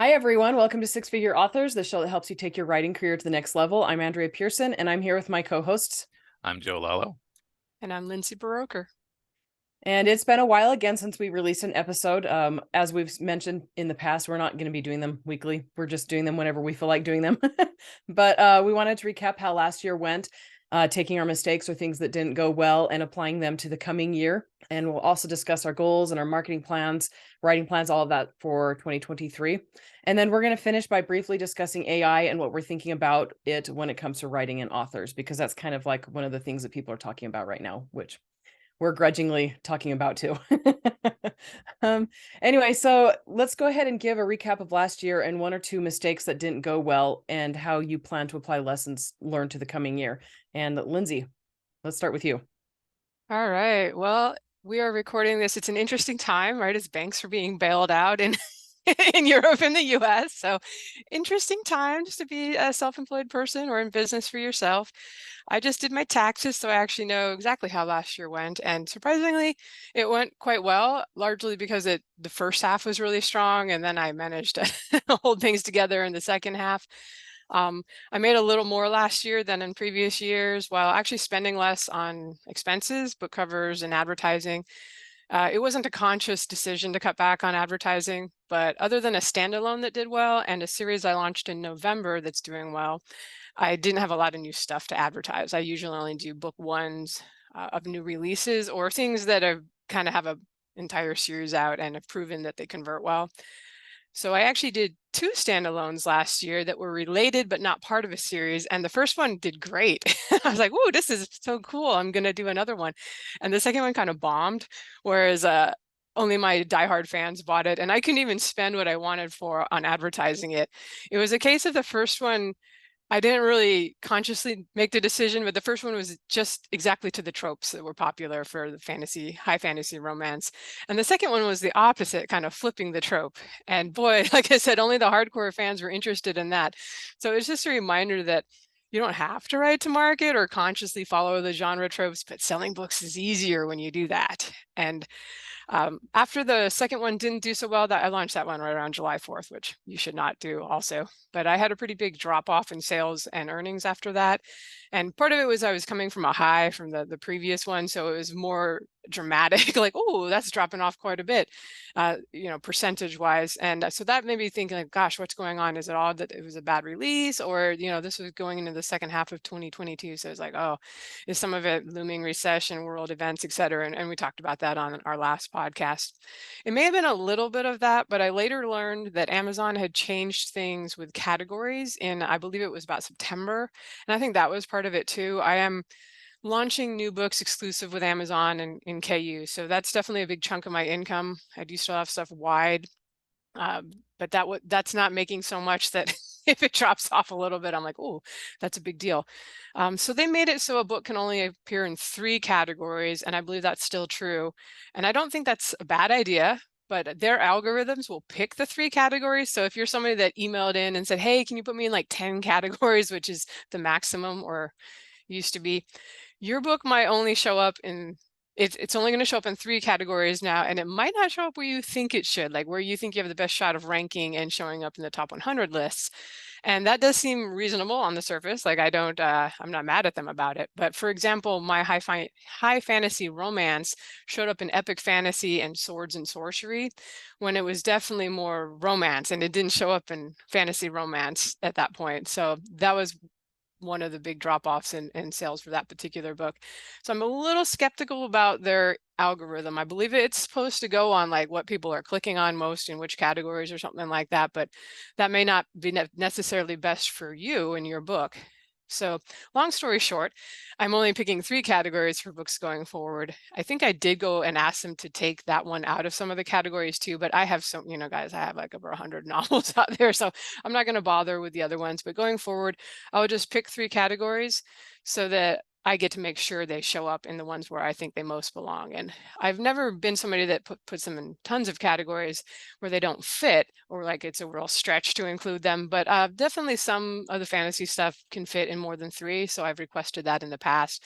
Hi, everyone. Welcome to Six Figure Authors, the show that helps you take your writing career to the next level. I'm Andrea Pearson, and I'm here with my co-hosts. I'm Joe Lalo. And I'm Lindsey Baroker. And it's been a while again since we released an episode. As we've mentioned in the past, we're not going to be doing them weekly. We're just doing them whenever we feel like doing them. But we wanted to recap how last year went, taking our mistakes or things that didn't go well and applying them to the coming year. And we'll also discuss our goals and our marketing plans, writing plans, all of that for 2023. And then we're going to finish by briefly discussing AI and what we're thinking about it when it comes to writing and authors, because that's kind of like one of the things that people are talking about right now, which we're grudgingly talking about too. um, anyway, so let's go ahead and give a recap of last year and one or two mistakes that didn't go well and how you plan to apply lessons learned to the coming year. And Lindsey, let's start with you. All right. Well, we are recording this. It's an interesting time, right? As banks are being bailed out in in Europe and the US. So interesting time just to be a self-employed person or in business for yourself. I just did my taxes, so I actually know exactly how last year went. And surprisingly, it went quite well, largely because the first half was really strong, and then I managed to hold things together in the second half. I made a little more last year than in previous years, while actually spending less on expenses, book covers, and advertising. It wasn't a conscious decision to cut back on advertising, but other than a standalone that did well and a series I launched in November that's doing well, I didn't have a lot of new stuff to advertise. I usually only do book ones of new releases or things that are kind of have a entire series out and have proven that they convert well. So I actually did two standalones last year that were related but not part of a series, and the first one did great. I was like, "Ooh, this is so cool! I'm gonna do another one," and the second one kind of bombed, whereas only my diehard fans bought it, and I couldn't even spend what I wanted for on advertising it. It was a case of the first one I didn't really consciously make the decision, but the first one was just exactly to the tropes that were popular for the fantasy, high fantasy romance. And the second one was the opposite, kind of flipping the trope. And boy, like I said, only the hardcore fans were interested in that. So it's just a reminder that you don't have to write to market or consciously follow the genre tropes, but selling books is easier when you do that. And after the second one didn't do so well, that I launched that one right around July 4th, which you should not do also. But I had a pretty big drop off in sales and earnings after that. And part of it was I was coming from a high from the previous one. So it was more dramatic, like, oh, that's dropping off quite a bit, percentage wise. And so that made me think like, gosh, what's going on? Is it all that it was a bad release or, this was going into the second half of 2022. So it's like, oh, is some of it looming recession, world events, et cetera. And we talked about that on our last podcast. It may have been a little bit of that, but I later learned that Amazon had changed things with categories in, I believe it was about September. And I think that was part of it too. I am launching new books exclusive with Amazon and in KU. So that's definitely a big chunk of my income. I do still have stuff wide, but that's not making so much that if it drops off a little bit, I'm like, oh, that's a big deal. So they made it so a book can only appear in 3 categories, and I believe that's still true. And I don't think that's a bad idea, but their algorithms will pick the 3 categories. So if you're somebody that emailed in and said, hey, can you put me in like 10 categories, which is the maximum or used to be, your book might only show up in it's only going to show up in 3 categories now, and it might not show up where you think it should, like where you think you have the best shot of ranking and showing up in the top 100 lists. And that does seem reasonable on the surface. Like I'm not mad at them about it. But for example, my high fantasy romance showed up in epic fantasy and swords and sorcery when it was definitely more romance, and it didn't show up in fantasy romance at that point. So that was one of the big drop-offs in sales for that particular book. So I'm a little skeptical about their algorithm. I believe it's supposed to go on like what people are clicking on most in which categories or something like that, but that may not be necessarily best for you in your book. So long story short, I'm only picking 3 categories for books going forward. I think I did go and ask them to take that one out of some of the categories too, but I have so, guys, I have like over 100 novels out there, so I'm not going to bother with the other ones. But going forward, I would just pick 3 categories so that I get to make sure they show up in the ones where I think they most belong. And I've never been somebody that puts them in tons of categories where they don't fit or like it's a real stretch to include them. But definitely some of the fantasy stuff can fit in more than 3. So I've requested that in the past.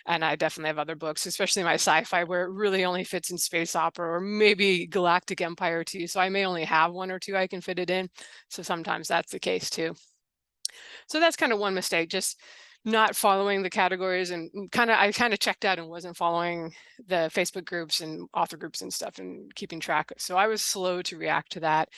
And I definitely have other books, especially my sci-fi, where it really only fits in space opera or maybe Galactic Empire too. So I may only have one or two I can fit it in. So sometimes that's the case too. So that's kind of one mistake, just not following the categories, and I kind of checked out and wasn't following the Facebook groups and author groups and stuff and keeping track. So I was slow to react to that.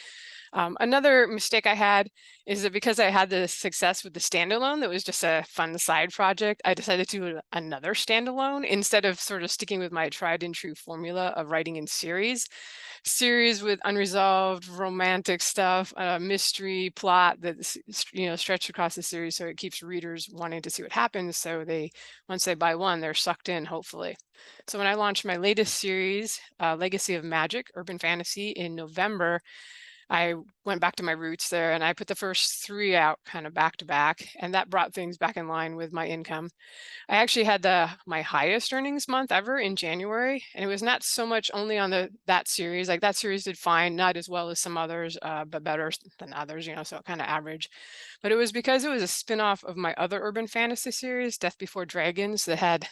Another mistake I had is that because I had the success with the standalone, that was just a fun side project, I decided to do another standalone instead of sort of sticking with my tried and true formula of writing in series with unresolved romantic stuff, mystery plot that's stretched across the series, so it keeps readers wanting to see what happens. So once they buy one, they're sucked in, hopefully. So when I launched my latest series, Legacy of Magic, Urban Fantasy, in November, I went back to my roots there and I put the first 3 out kind of back to back, and that brought things back in line with my income. I actually had my highest earnings month ever in January, and it was not so much only on that series. Like, that series did fine, not as well as some others, but better than others, so kind of average. But it was because it was a spin-off of my other urban fantasy series, Death Before Dragons, that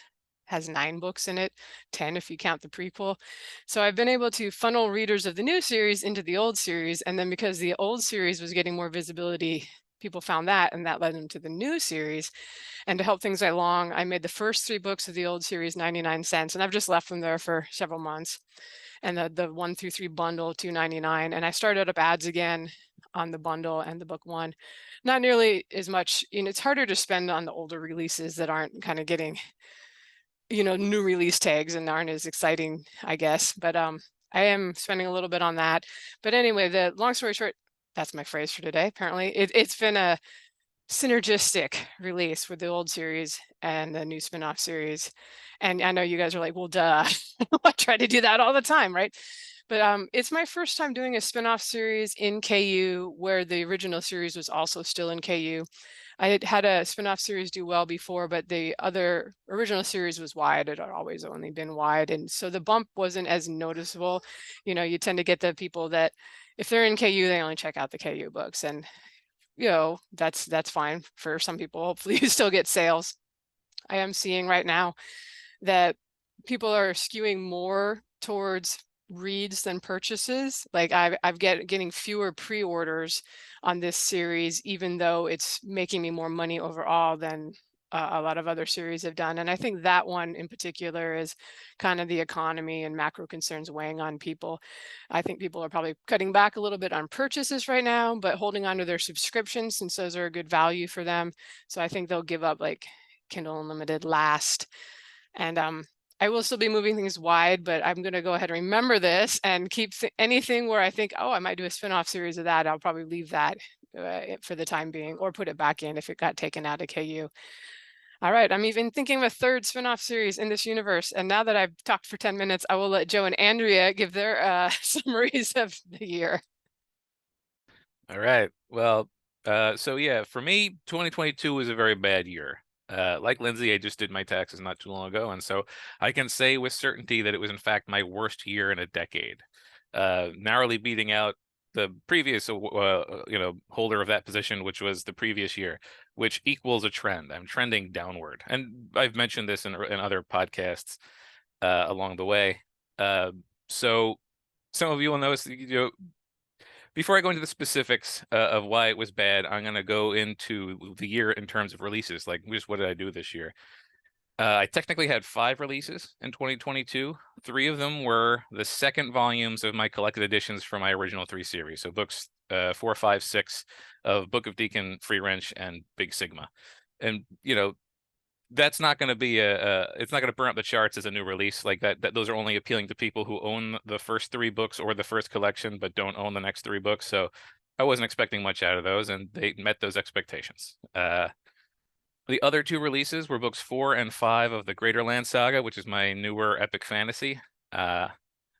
has 9 books in it, 10 if you count the prequel. So I've been able to funnel readers of the new series into the old series, and then because the old series was getting more visibility, people found that, and that led them to the new series. And to help things along, I made the first 3 books of the old series 99 cents, and I've just left them there for several months. And the 1 through 3 bundle, $2.99. And I started up ads again on the bundle and the book 1. Not nearly as much, it's harder to spend on the older releases that aren't kind of getting, new release tags and aren't as exciting, I guess. But I am spending a little bit on that. But anyway, the long story short, that's my phrase for today. Apparently, it's been a synergistic release with the old series and the new spin-off series. And I know you guys are like, well, duh, I try to do that all the time, right? But it's my first time doing a spin-off series in KU where the original series was also still in KU. I had a spin-off series do well before, but the other original series was wide. It had always only been wide. And so the bump wasn't as noticeable. You tend to get the people that if they're in KU, they only check out the KU books. And that's fine for some people. Hopefully you still get sales. I am seeing right now that people are skewing more towards reads than purchases. Like I'm getting fewer pre-orders on this series, even though it's making me more money overall than a lot of other series have done. And I think that one in particular is kind of the economy and macro concerns weighing on people. I think people are probably cutting back a little bit on purchases right now, but holding on to their subscriptions since those are a good value for them. So I think they'll give up like Kindle Unlimited last. And I will still be moving things wide, but I'm going to go ahead and remember this and keep anything where I think, oh, I might do a spin-off series of that. I'll probably leave that for the time being, or put it back in if it got taken out of KU. All right, I'm even thinking of a 3rd spin-off series in this universe. And now that I've talked for 10 minutes, I will let Joe and Andrea give their summaries of the year. All right. Well, so yeah, for me, 2022 was a very bad year. Like Lindsey, I just did my taxes not too long ago, and so I can say with certainty that it was in fact my worst year in a decade, narrowly beating out the previous, holder of that position, which was the previous year, which equals a trend. I'm trending downward, and I've mentioned this in other podcasts along the way. So some of you will notice, before I go into the specifics of why it was bad, I'm going to go into the year in terms of releases. Like, just what did I do this year? I technically had 5 releases in 2022. 3 of them were the second volumes of my collected editions for my original 3 series. So books 4, 5, 6 of Book of Deacon, Free Wrench, and Big Sigma. And, that's not going to be it's not going to burn up the charts as a new release like that. Those are only appealing to people who own the first 3 books or the first collection, but don't own the next 3 books. So I wasn't expecting much out of those, and they met those expectations. The other 2 releases were books 4 and 5 of the Greater Land Saga, which is my newer epic fantasy.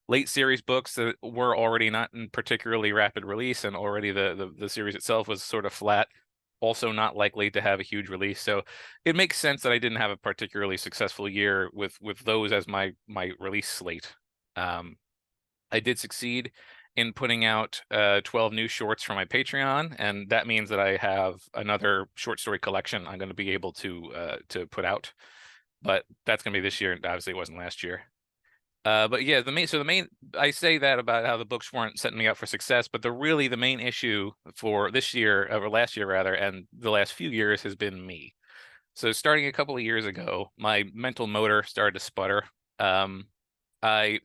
Late series books that were already not in particularly rapid release, and already the series itself was sort of flat. Also not likely to have a huge release. So it makes sense that I didn't have a particularly successful year with those as my release slate. I did succeed in putting out 12 new shorts for my Patreon, and that means that I have another short story collection I'm going to be able to put out. but that's going to be this year. Obviously, it wasn't last year. But yeah, the main, I say that about how the books weren't setting me up for success, but the main issue for this year, or last year rather, and the last few years has been me. So starting a couple of years ago, my mental motor started to sputter. I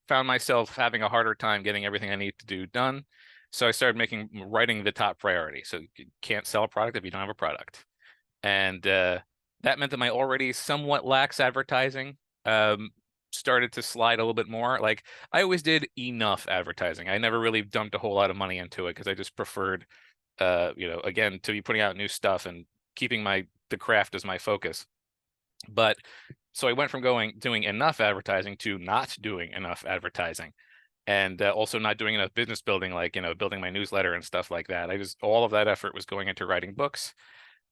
found myself having a harder time getting everything I need to do done. So I started making writing the top priority. So you can't sell a product if you don't have a product. And that meant that my already somewhat lax advertising started to slide a little bit more. Like, I always did enough advertising. I never really dumped a whole lot of money into it because I just preferred, again, to be putting out new stuff and keeping the craft as my focus. But so I went from doing enough advertising to not doing enough advertising, and also not doing enough business building, like, building my newsletter and stuff like that. All of that effort was going into writing books.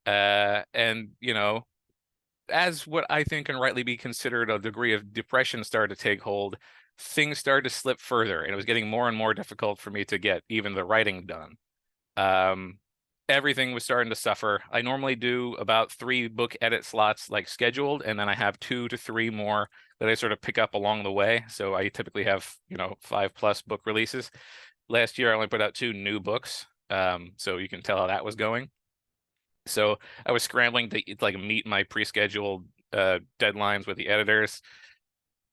And as what I think can rightly be considered a degree of depression started to take hold, things started to slip further, and it was getting more and more difficult for me to get even the writing done. Everything was starting to suffer. I normally do about 3 book edit slots, like, scheduled, and then I have 2 to 3 more that I sort of pick up along the way. So I typically have 5+ book releases. Last year I only put out 2 new books, so you can tell how that was going. So I was scrambling to like meet my pre-scheduled deadlines with the editors.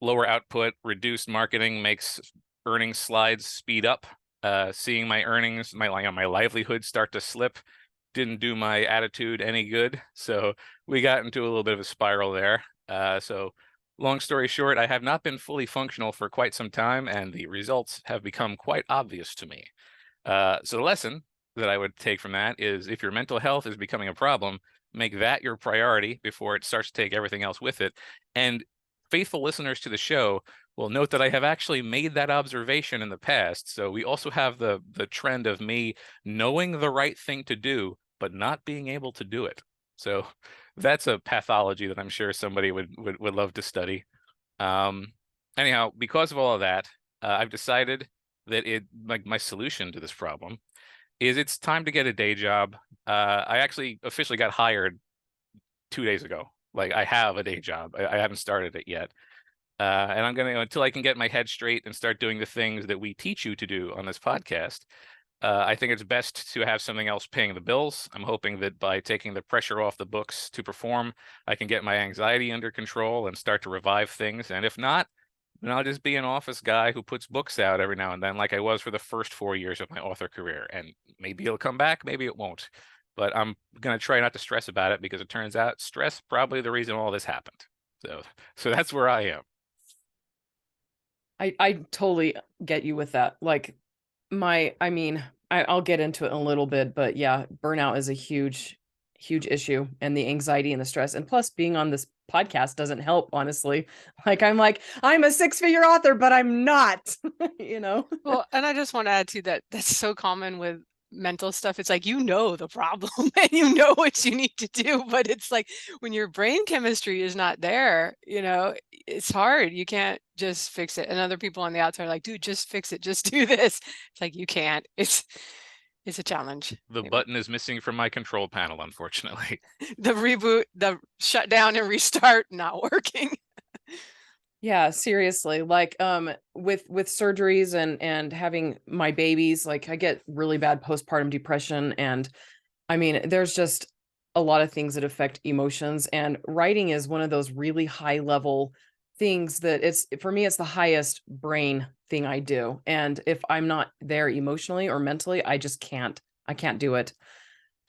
Lower output, reduced marketing makes earnings slides speed up. Seeing my earnings, my livelihood start to slip didn't do my attitude any good. So we got into a little bit of a spiral there. So long story short, I have not been fully functional for quite some time, and the results have become quite obvious to me. So the lesson that I would take from that is, if your mental health is becoming a problem, make that your priority before it starts to take everything else with it. And faithful listeners to the show will note that I have actually made that observation in the past. So we also have the trend of me knowing the right thing to do, but not being able to do it. So that's a pathology that I'm sure somebody would love to study. Anyhow, because of all of that, I've decided that my solution to this problem is it's time to get a day job. I actually officially got hired 2 days ago. Like, I have a day job. I haven't started it yet. And I'm going to, until I can get my head straight and start doing the things that we teach you to do on this podcast, I think it's best to have something else paying the bills. I'm hoping that by taking the pressure off the books to perform, I can get my anxiety under control and start to revive things. And if not, then I'll just be an office guy who puts books out every now and then, like I was for the first 4 years of my author career. And maybe it'll come back, maybe it won't. But I'm going to try not to stress about it, because it turns out stress probably the reason all this happened. So that's where I am. I totally get you with that. Like, I'll get into it in a little bit, but yeah, burnout is a huge issue, and the anxiety and the stress. And plus, being on this podcast doesn't help, honestly. Like, I'm a 6-figure author, but I'm not, Well, and I just want to add to that, that's so common with mental stuff. It's like, the problem and you know what you need to do, but it's like, when your brain chemistry is not there, it's hard. You can't just fix it. And other people on the outside are like, dude, just fix it, just do this. It's like, you can't. It's a challenge. The button is missing from my control panel, unfortunately. The reboot, the shutdown and restart, not working. Yeah, seriously. Like, with surgeries and having my babies, like, I get really bad postpartum depression. And there's just a lot of things that affect emotions, and writing is one of those really high level things that for me, it's the highest brain thing I do. And if I'm not there emotionally or mentally, I can't do it.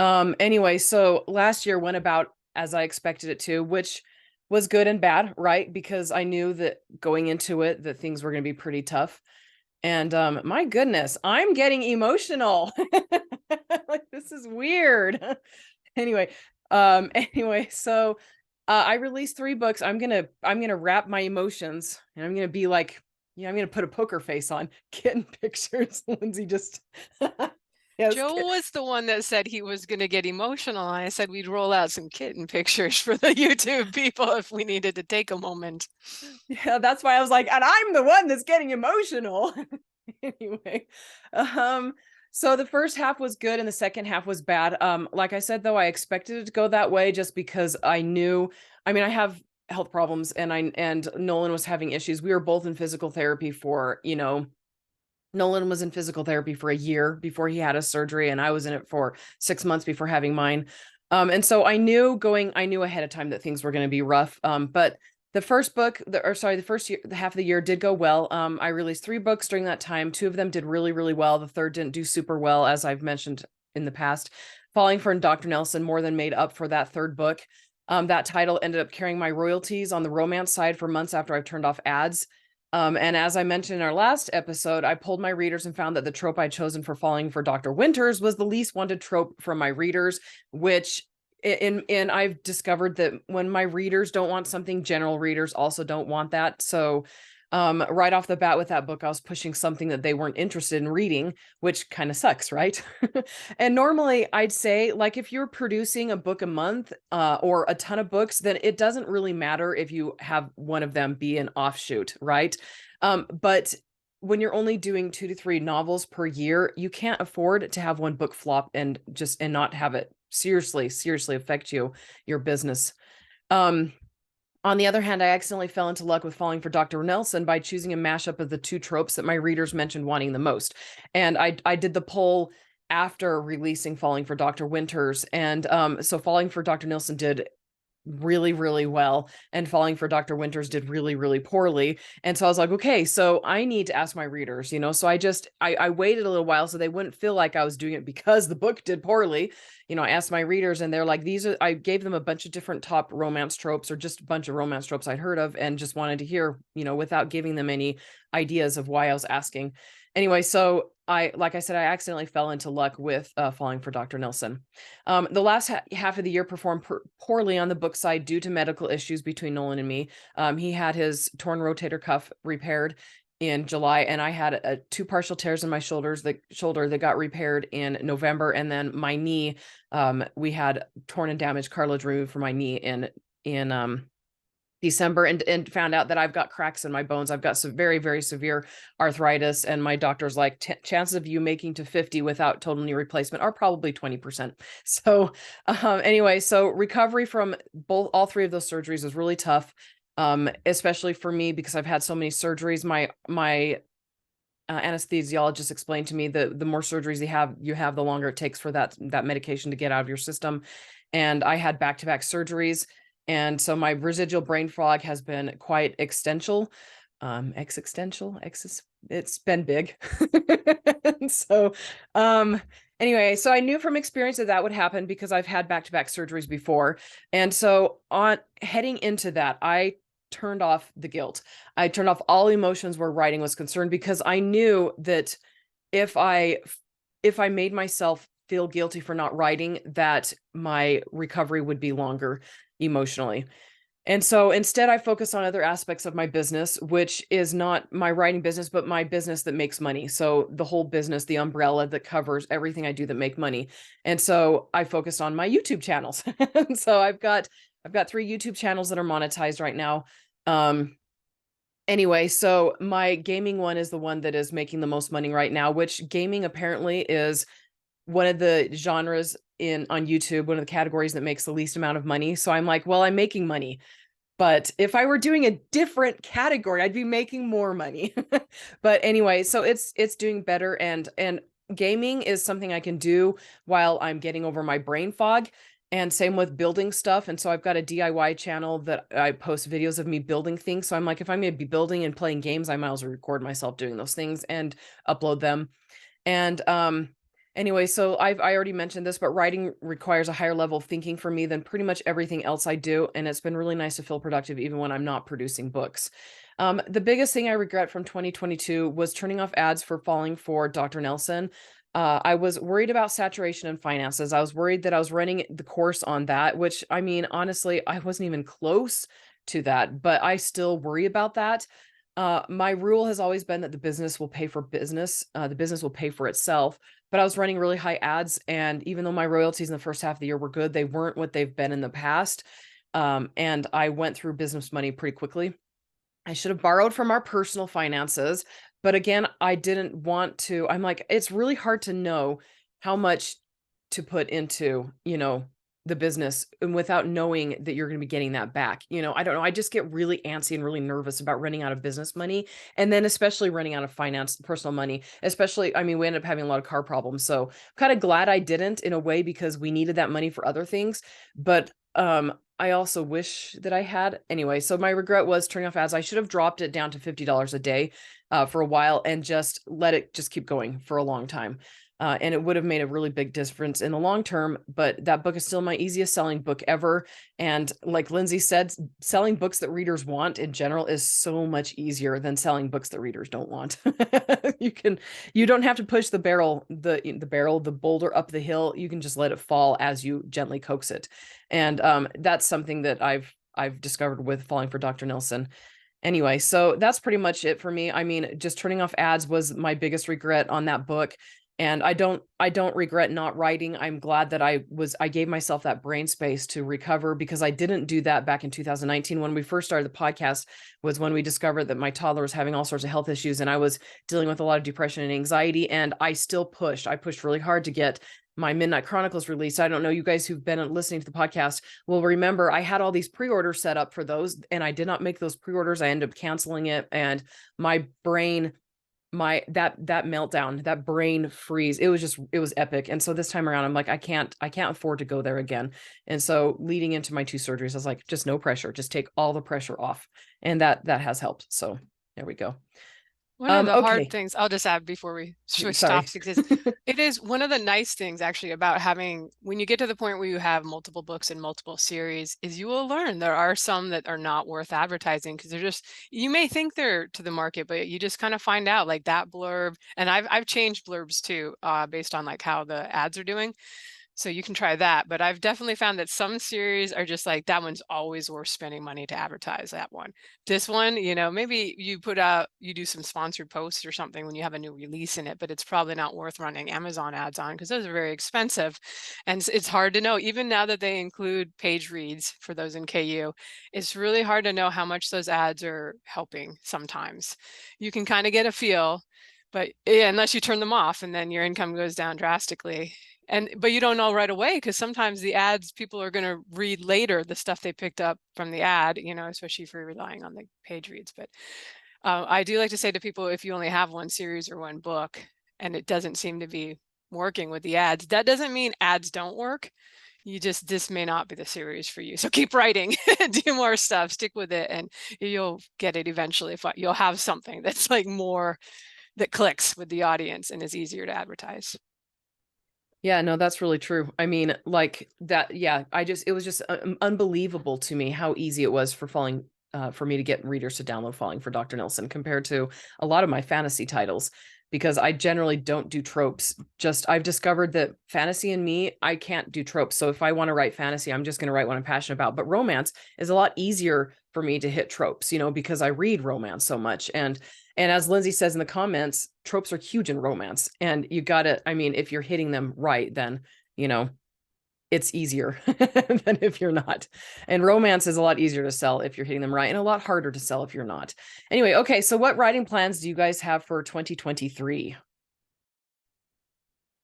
Anyway, so last year went about as I expected it to, which was good and bad, right? Because I knew that going into it, that things were going to be pretty tough. And my goodness, I'm getting emotional. Like, this is weird. Anyway, so I released 3 books. I'm gonna wrap my emotions, and I'm gonna be like, I'm gonna put a poker face on. Kitten pictures. Lindsey just yes, Joe was the one that said he was going to get emotional. I said we'd roll out some kitten pictures for the YouTube people if we needed to take a moment. Yeah, that's why I was like, and I'm the one that's getting emotional. Anyway, So the first half was good and the second half was bad. Like I said, though, I expected it to go that way just because I knew, I mean, I have health problems and Nolan was having issues. We were both in physical therapy for, Nolan was in physical therapy for a year before he had a surgery, and I was in it for 6 months before having mine. And so I knew ahead of time that things were going to be rough. But the first book, the first year, the half of the year did go well. I released 3 books during that time. 2 of them did really, really well. The third didn't do super well, as I've mentioned in the past. Falling for Dr. Nelson more than made up for that third book. That title ended up carrying my royalties on the romance side for months after I've turned off ads. And as I mentioned in our last episode, I polled my readers and found that the trope I'd chosen for Falling for Dr. Winters was the least wanted trope from my readers, which I've discovered that when my readers don't want something, general readers also don't want that. So right off the bat with that book, I was pushing something that they weren't interested in reading, which kind of sucks, right? And normally I'd say, like, if you're producing a book a month or a ton of books, then it doesn't really matter if you have one of them be an offshoot, right? But when you're only doing 2 to 3 novels per year, you can't afford to have one book flop and not have it seriously affect your business. On the other hand, I accidentally fell into luck with Falling for Dr. Nelson by choosing a mashup of the 2 tropes that my readers mentioned wanting the most. And I did the poll after releasing Falling for Dr. Winters. And so Falling for Dr. Nelson did really, really well, and Falling for Dr. Winters did really, really poorly. And so I was like, okay, so I need to ask my readers, so I waited a little while so they wouldn't feel like I was doing it because the book did poorly. I asked my readers and they're like, I gave them a bunch of different top romance tropes or just a bunch of romance tropes I'd heard of and just wanted to hear, without giving them any ideas of why I was asking. Anyway, so like I said, I accidentally fell into luck with Falling for Dr. Nelson. The last half of the year performed poorly on the book side due to medical issues between Nolan and me. He had his torn rotator cuff repaired in July, and I had 2 partial tears in my shoulder that got repaired in November, and then my knee, we had torn and damaged cartilage removed from my knee in December, and found out that I've got cracks in my bones. I've got some very, very severe arthritis, and my doctor's like, chances of you making to 50 without total knee replacement are probably 20%. So anyway, so recovery from all 3 of those surgeries was really tough, especially for me because I've had so many surgeries. My anesthesiologist explained to me that the more surgeries you have, the longer it takes for that medication to get out of your system. And I had back-to-back surgeries. And so my residual brain fog has been quite existential. It's been big. So, anyway, so I knew from experience that would happen because I've had back-to-back surgeries before. And so on heading into that, I turned off the guilt. I turned off all emotions where writing was concerned because I knew that if I made myself feel guilty for not writing, that my recovery would be longer emotionally. And so instead I focus on other aspects of my business, which is not my writing business, but my business that makes money. So the whole business, the umbrella that covers everything I do that make money. And so I focused on my YouTube channels. So I've got 3 YouTube channels that are monetized right now. Anyway, so my gaming one is the one that is making the most money right now, which gaming apparently is one of the genres on YouTube, one of the categories that makes the least amount of money. So I'm like, well, I'm making money, but if I were doing a different category, I'd be making more money. But anyway, so it's doing better, and gaming is something I can do while I'm getting over my brain fog. And same with building stuff. And so I've got a DIY channel that I post videos of me building things. So I'm like, if I'm going to be building and playing games, I might as well record myself doing those things and upload them. And anyway, so I already mentioned this, but writing requires a higher level of thinking for me than pretty much everything else I do. And it's been really nice to feel productive even when I'm not producing books. The biggest thing I regret from 2022 was turning off ads for Falling for Dr. Nelson. I was worried about saturation and finances. I was worried that I was running the course on that, which, I mean, honestly, I wasn't even close to that, but I still worry about that. My rule has always been that the business will pay for business. The business will pay for itself, but I was running really high ads. And even though my royalties in the first half of the year were good, they weren't what they've been in the past. And I went through business money pretty quickly. I should have borrowed from our personal finances, But again, I didn't want to. I'm like, it's really hard to know how much to put into, the business and without knowing that you're going to be getting that back. I don't know. I just get really antsy and really nervous about running out of business money. And then especially running out of personal money, especially, I mean, we ended up having a lot of car problems. So I'm kind of glad I didn't in a way because we needed that money for other things. But, I also wish that I had anyway. So my regret was turning off ads. I should have dropped it down to $50 a day for a while and just let it just keep going for a long time. And it would have made a really big difference in the long term. But that book is still my easiest selling book ever. And like Lindsey said, selling books that readers want in general is so much easier than selling books that readers don't want. You don't have to push the boulder up the hill. You can just let it fall as you gently coax it. And that's something that I've discovered with Falling for Dr. Nilsson. Anyway, so that's pretty much it for me. I mean, just turning off ads was my biggest regret on that book. And I don't regret not writing. I'm glad that I gave myself that brain space to recover because I didn't do that back in 2019. When we first started the podcast was when we discovered that my toddler was having all sorts of health issues and I was dealing with a lot of depression and anxiety. And I pushed really hard to get my Midnight Chronicles released. I don't know, you guys who've been listening to the podcast will remember I had all these pre-orders set up for those and I did not make those pre-orders. I ended up canceling it and my brain, that meltdown, that brain freeze, it was epic. And so this time around, I'm like, I can't afford to go there again. And so leading into my 2 surgeries, I was like, just no pressure, just take all the pressure off. And that has helped. So there we go. One of the okay. hard things, I'll just add before we switch Sorry. topics, is it is one of the nice things actually about having, when you get to the point where you have multiple books and multiple series, is you will learn there are some that are not worth advertising because they're just, you may think they're to the market, but you just kind of find out like that blurb. And I've changed blurbs too, based on like how the ads are doing. So you can try that, but I've definitely found that some series are just like, that one's always worth spending money to advertise that one. This one, maybe you do some sponsored posts or something when you have a new release in it, but it's probably not worth running Amazon ads on because those are very expensive. And it's hard to know, even now that they include page reads for those in KU, it's really hard to know how much those ads are helping sometimes. You can kind of get a feel, but yeah, unless you turn them off and then your income goes down drastically. But you don't know right away because sometimes the ads, people are going to read later the stuff they picked up from the ad, especially if you're relying on the page reads. But I do like to say to people, if you only have one series or one book and it doesn't seem to be working with the ads, that doesn't mean ads don't work. This may not be the series for you. So keep writing, do more stuff, stick with it, and you'll get it eventually. If you'll have something that's like more that clicks with the audience and is easier to advertise. Yeah, no, that's really true. I mean, like that. Yeah, it was just unbelievable to me how easy it was for me to get readers to download Falling for Dr. Nilsson compared to a lot of my fantasy titles, because I generally don't do tropes. I've discovered that fantasy and me, I can't do tropes. So if I want to write fantasy, I'm just going to write what I'm passionate about. But romance is a lot easier for me to hit tropes, because I read romance so much. And as Lindsey says in the comments, tropes are huge in romance. And if you're hitting them right, then, it's easier than if you're not. And romance is a lot easier to sell if you're hitting them right and a lot harder to sell if you're not. Anyway, okay, so what writing plans do you guys have for 2023?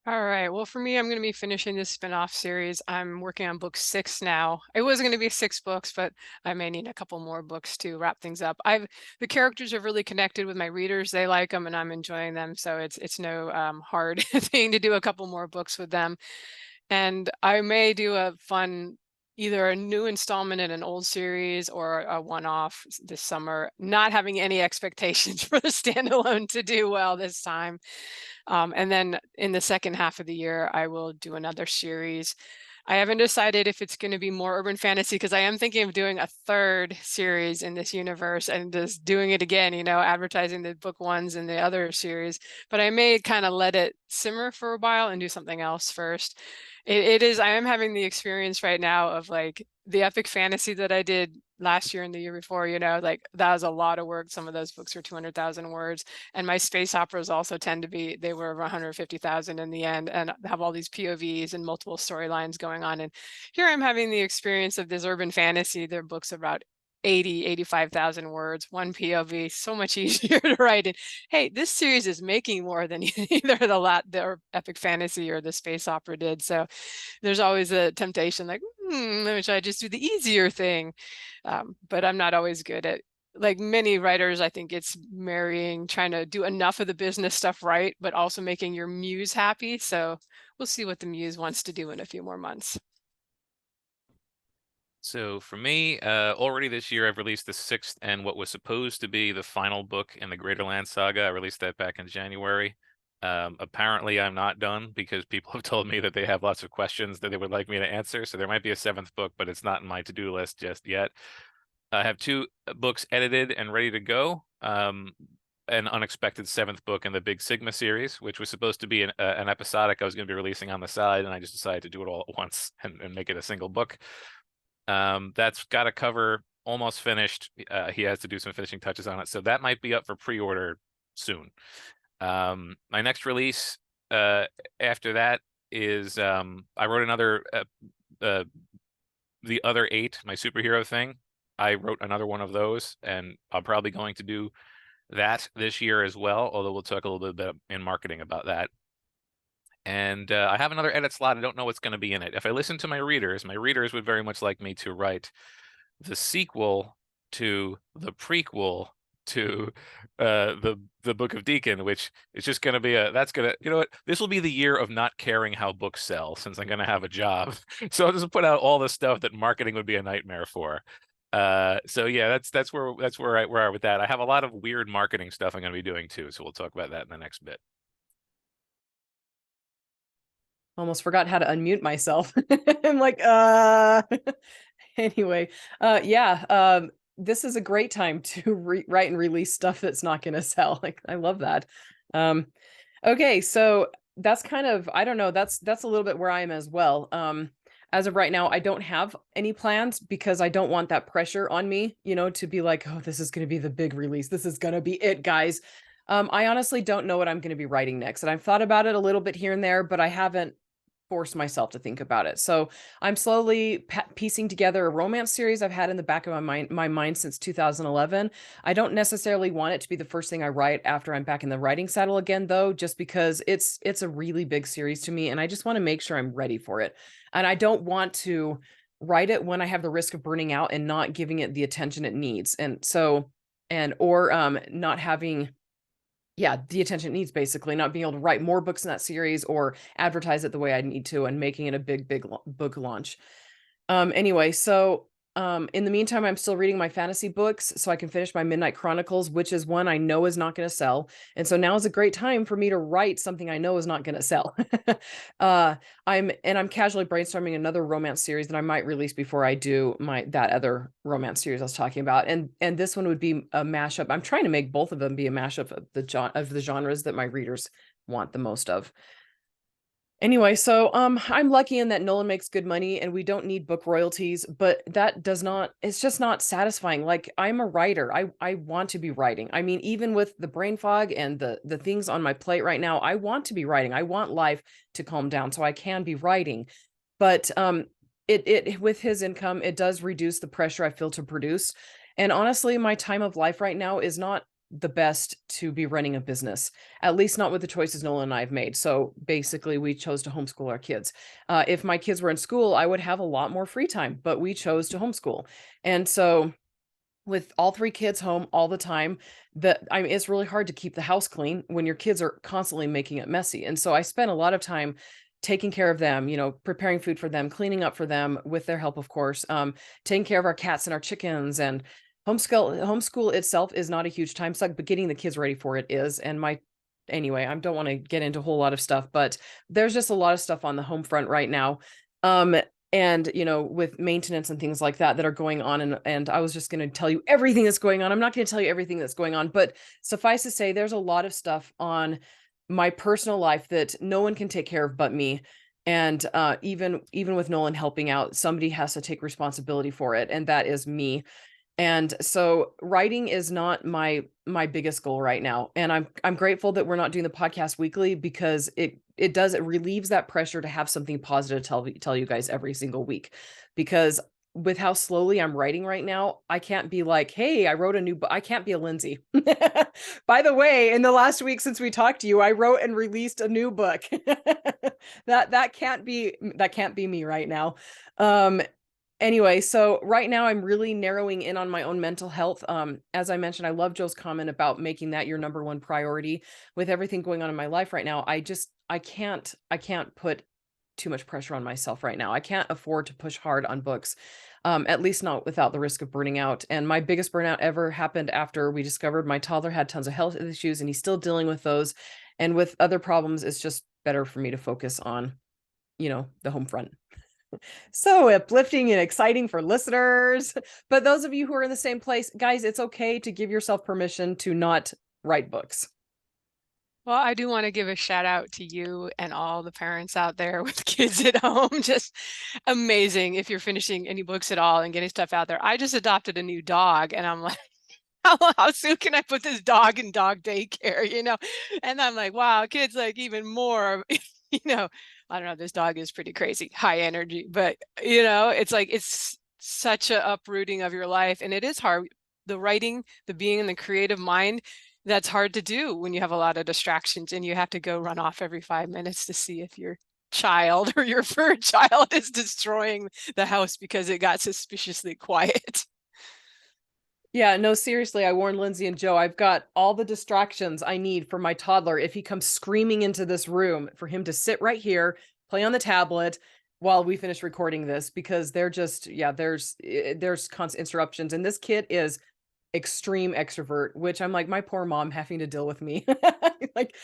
All right. Well, for me, I'm going to be finishing this spin-off series. I'm working on book 6 now. It was going to be 6 books, but I may need a couple more books to wrap things up. The characters are really connected with my readers. They like them and I'm enjoying them. So it's no hard thing to do a couple more books with them. And I may do a fun, either a new installment in an old series or a one-off this summer, not having any expectations for the standalone to do well this time. And then in the second half of the year, I will do another series. I haven't decided if it's going to be more urban fantasy because I am thinking of doing a 3rd series in this universe and just doing it again, advertising the book 1s in the other series. But I may kind of let it simmer for a while and do something else first. I am having the experience right now of like the epic fantasy that I did last year and the year before, like that was a lot of work. Some of those books are 200,000 words. And my space operas also they were 150,000 in the end and have all these POVs and multiple storylines going on. And here I'm having the experience of this urban fantasy. They're books about 85,000 words, one POV, so much easier to write it. Hey, this series is making more than either the epic fantasy or the space opera did. So there's always a temptation like, should I just do the easier thing? But I'm not always good at, like many writers, I think it's trying to do enough of the business stuff right, but also making your muse happy. So we'll see what the muse wants to do in a few more months. So for me, already this year, I've released the 6th and what was supposed to be the final book in the Greaterland Saga. I released that back in January. Apparently, I'm not done because people have told me that they have lots of questions that they would like me to answer. So there might be a 7th book, but it's not in my to-do list just yet. I have 2 books edited and ready to go. An unexpected 7th book in the Big Sigma series, which was supposed to be an episodic I was going to be releasing on the side, and I just decided to do it all at once and make it a single book. That's got a cover almost finished. He has to do some finishing touches on it, so that might be up for pre-order soon. My next release after that is I wrote another The Other 8, my superhero thing. I wrote another one of those, and I'm probably going to do that this year as well, although we'll talk a little bit in marketing about that. And I have another edit slot. I don't know what's going to be in it. If I listen to my readers would very much like me to write the sequel to the prequel to the Book of Deacon, which is just going to be this will be the year of not caring how books sell, since I'm going to have a job. So I'll just put out all the stuff that marketing would be a nightmare for. So yeah, that's where we're at with that. I have a lot of weird marketing stuff I'm going to be doing too, so we'll talk about that in the next bit. Almost forgot how to unmute myself. I'm like, anyway, this is a great time to write and release stuff that's not going to sell. Like, I love that. Okay, so that's kind of, I don't know, that's a little bit where I am as well. As of right now, I don't have any plans because I don't want that pressure on me, to be like, oh, this is going to be the big release. This is going to be it, guys. I honestly don't know what I'm going to be writing next. And I've thought about it a little bit here and there, but I haven't forced myself to think about it. So I'm slowly piecing together a romance series I've had in the back of my mind since 2011. I don't necessarily want it to be the first thing I write after I'm back in the writing saddle again, though, just because it's a really big series to me, and I just want to make sure I'm ready for it. And I don't want to write it when I have the risk of burning out and not giving it the attention it needs. And so, or not having the attention it needs, basically not being able to write more books in that series or advertise it the way I need to, and making it a big book launch. Anyway, so in the meantime, I'm still reading my fantasy books so I can finish my Midnight Chronicles, which is one I know is not going to sell. And so now is a great time for me to write something I know is not going to sell. I'm casually brainstorming another romance series that I might release before I do that other romance series I was talking about. And this one would be a mashup. I'm trying to make both of them be a mashup of the genres that my readers want the most of. Anyway, so I'm lucky in that Nolan makes good money and we don't need book royalties, but it's just not satisfying. Like, I'm a writer. I want to be writing. I mean, even with the brain fog and the things on my plate right now, I want to be writing. I want life to calm down so I can be writing. But it with his income, it does reduce the pressure I feel to produce. And honestly, my time of life right now is not the best to be running a business, at least not with the choices Nolan and I have made. So basically, we chose to homeschool our kids. If my kids were in school, I would have a lot more free time, but we chose to homeschool. And so with all 3 kids home all the time, it's really hard to keep the house clean when your kids are constantly making it messy. And so I spent a lot of time taking care of them, preparing food for them, cleaning up for them with their help, of course, taking care of our cats and our chickens. And homeschool itself is not a huge time suck, but getting the kids ready for it is. And anyway, I don't want to get into a whole lot of stuff, but there's just a lot of stuff on the home front right now. And with maintenance and things like that are going on. And I was just going to tell you everything that's going on. I'm not going to tell you everything that's going on, but suffice to say, there's a lot of stuff on my personal life that no one can take care of but me. And even with Nolan helping out, somebody has to take responsibility for it, and that is me. And so writing is not my biggest goal right now. And I'm grateful that we're not doing the podcast weekly, because it relieves that pressure to have something positive to tell you guys every single week. Because with how slowly I'm writing right now, I can't be like, hey, I wrote a new book. I can't be a Lindsey. By the way, in the last week since we talked to you, I wrote and released a new book. that can't be me right now. Anyway, so right now I'm really narrowing in on my own mental health. As I mentioned, I love Joe's comment about making that your number one priority. With everything going on in my life right now, I can't put too much pressure on myself right now. I can't afford to push hard on books, at least not without the risk of burning out. And my biggest burnout ever happened after we discovered my toddler had tons of health issues and he's still dealing with those. And with other problems, it's just better for me to focus on, the home front. So uplifting and exciting for listeners. But those of you who are in the same place, guys, it's okay to give yourself permission to not write books. Well, I do want to give a shout out to you and all the parents out there with kids at home. Just amazing if you're finishing any books at all and getting stuff out there. I just adopted a new dog and I'm like, how soon can I put this dog in dog daycare, And I'm like, wow, kids like even more, I don't know, this dog is pretty crazy, high energy, but it's like, it's such a uprooting of your life. And it is hard. The writing, the being in the creative mind, that's hard to do when you have a lot of distractions and you have to go run off every 5 minutes to see if your child or your fur child is destroying the house because it got suspiciously quiet. Yeah, no, seriously, I warned Lindsey and Joe, I've got all the distractions I need for my toddler if he comes screaming into this room for him to sit right here, play on the tablet while we finish recording this, because they're just, there's constant interruptions. And this kid is extreme extrovert, which I'm like, my poor mom having to deal with me. Like,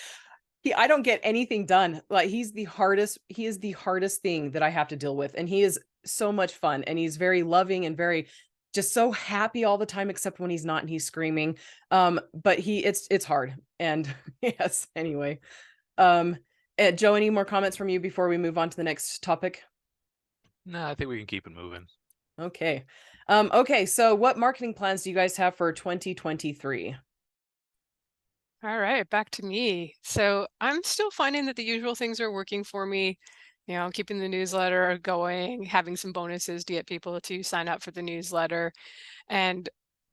I don't get anything done. Like, he is the hardest thing that I have to deal with. And he is so much fun. And he's very loving and very just so happy all the time, except when he's not and he's screaming. But it's hard. And yes, anyway. Joe, any more comments from you before we move on to the next topic? No, I think we can keep it moving. Okay. Okay. So what marketing plans do you guys have for 2023? All right, back to me. So I'm still finding that the usual things are working for me. Keeping the newsletter going, having some bonuses to get people to sign up for the newsletter, and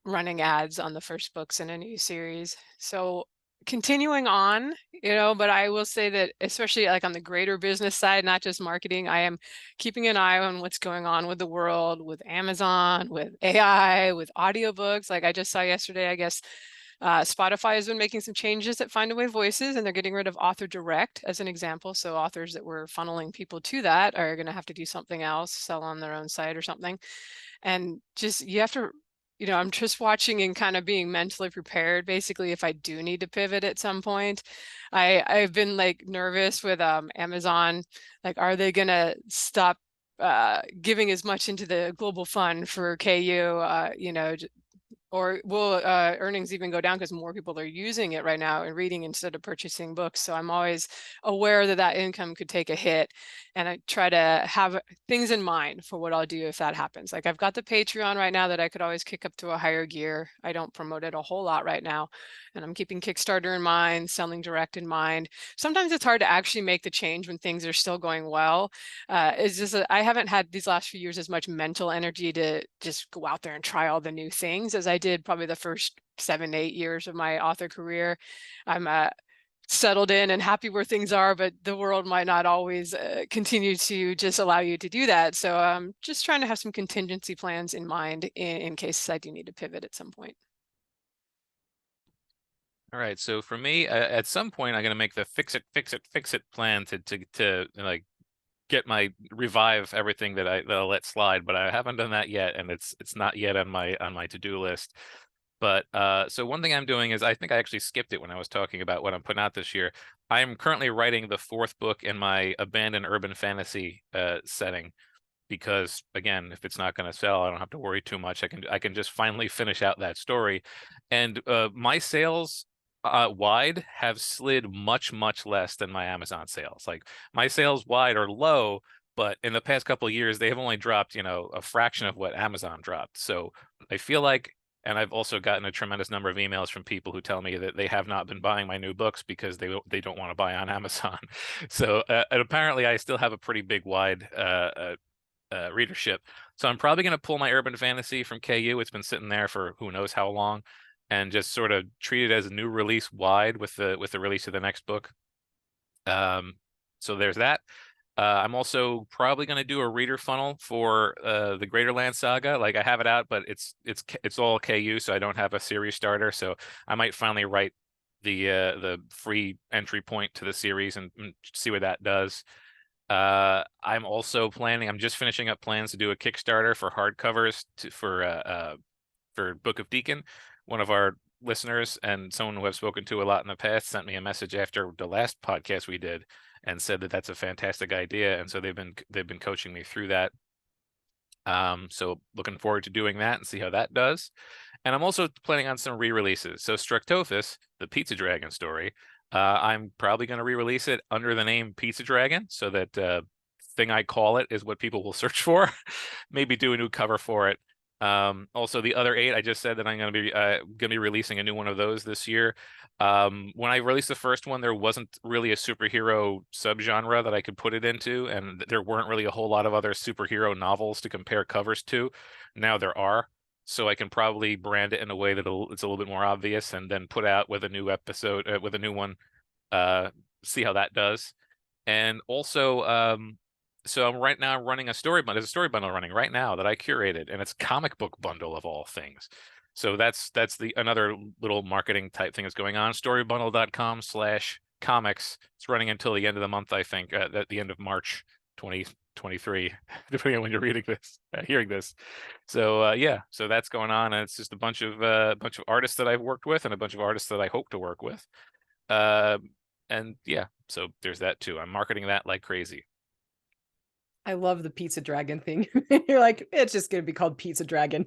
running ads on the first books in a new series. So continuing on, but I will say that especially like on the greater business side, not just marketing, I am keeping an eye on what's going on with the world, with Amazon, with AI, with audiobooks. Like I just saw yesterday, I guess, Spotify has been making some changes at Findaway Voices, and they're getting rid of Author Direct as an example. So authors that were funneling people to that are going to have to do something else, sell on their own site or something. And just, you have to, I'm just watching and kind of being mentally prepared, basically, if I do need to pivot at some point. I've been like nervous with Amazon, like, are they going to stop giving as much into the global fund for KU, or will earnings even go down because more people are using it right now and reading instead of purchasing books? So I'm always aware that income could take a hit, and I try to have things in mind for what I'll do if that happens. Like I've got the Patreon right now that I could always kick up to a higher gear. I don't promote it a whole lot right now, and I'm keeping Kickstarter in mind, selling direct in mind. Sometimes it's hard to actually make the change when things are still going well. It's just I haven't had these last few years as much mental energy to just go out there and try all the new things as I did probably the first 7-8 years of my author career. I'm settled in and happy where things are, but the world might not always continue to just allow you to do that. So I'm just trying to have some contingency plans in mind in case I do need to pivot at some point. All right. So for me, at some point, I'm going to make the fix it plan to like revive everything that I'll let slide, but I haven't done that yet, and it's not yet on my to-do list. But so one thing I'm doing is, I think I actually skipped it when I was talking about what I'm putting out this year. I'm currently writing the 4th book in my abandoned urban fantasy setting, because again, if it's not going to sell, I don't have to worry too much. I can just finally finish out that story, and my sales wide have slid much less than my Amazon sales. Like my sales wide are low, but in the past couple of years they have only dropped a fraction of what Amazon dropped. So I feel like, and I've also gotten a tremendous number of emails from people who tell me that they have not been buying my new books because they don't want to buy on Amazon. So and apparently I still have a pretty big wide readership. So I'm probably going to pull my urban fantasy from KU. It's been sitting there for who knows how long, and just sort of treat it as a new release wide with the release of the next book. So there's that. I'm also probably going to do a reader funnel for the Greaterland Saga. Like, I have it out, but it's all KU, so I don't have a series starter. So I might finally write the free entry point to the series and see what that does. I'm also planning. I'm just finishing up plans to do a Kickstarter for hardcovers for Book of Deacon. One of our listeners and someone who I've spoken to a lot in the past sent me a message after the last podcast we did and said that that's a fantastic idea, and so they've been coaching me through that. So looking forward to doing that and see how that does. And I'm also planning on some re-releases. So Structophis, the Pizza Dragon story, I'm probably going to re-release it under the name Pizza Dragon, so that thing I call it is what people will search for. Maybe do a new cover for it. Also, the other 8, I just said that I'm going to be releasing a new one of those this year. When I released the first one, there wasn't really a superhero subgenre that I could put it into, and there weren't really a whole lot of other superhero novels to compare covers to. Now there are, so I can probably brand it in a way that it's a little bit more obvious, and then put out with a new episode with a new one. See how that does. And also, so I'm right now running a story bundle. There's a story bundle running right now that I curated, and it's comic book bundle of all things. So that's another little marketing type thing that's going on. Storybundle.com/comics. It's running until the end of the month, I think, at the end of March 2023, depending on when you're reading this, hearing this. So yeah, so that's going on, and it's just a bunch of artists that I've worked with and a bunch of artists that I hope to work with. And yeah, so there's that too. I'm marketing that like crazy. I love the Pizza Dragon thing. You're like, it's just going to be called Pizza Dragon.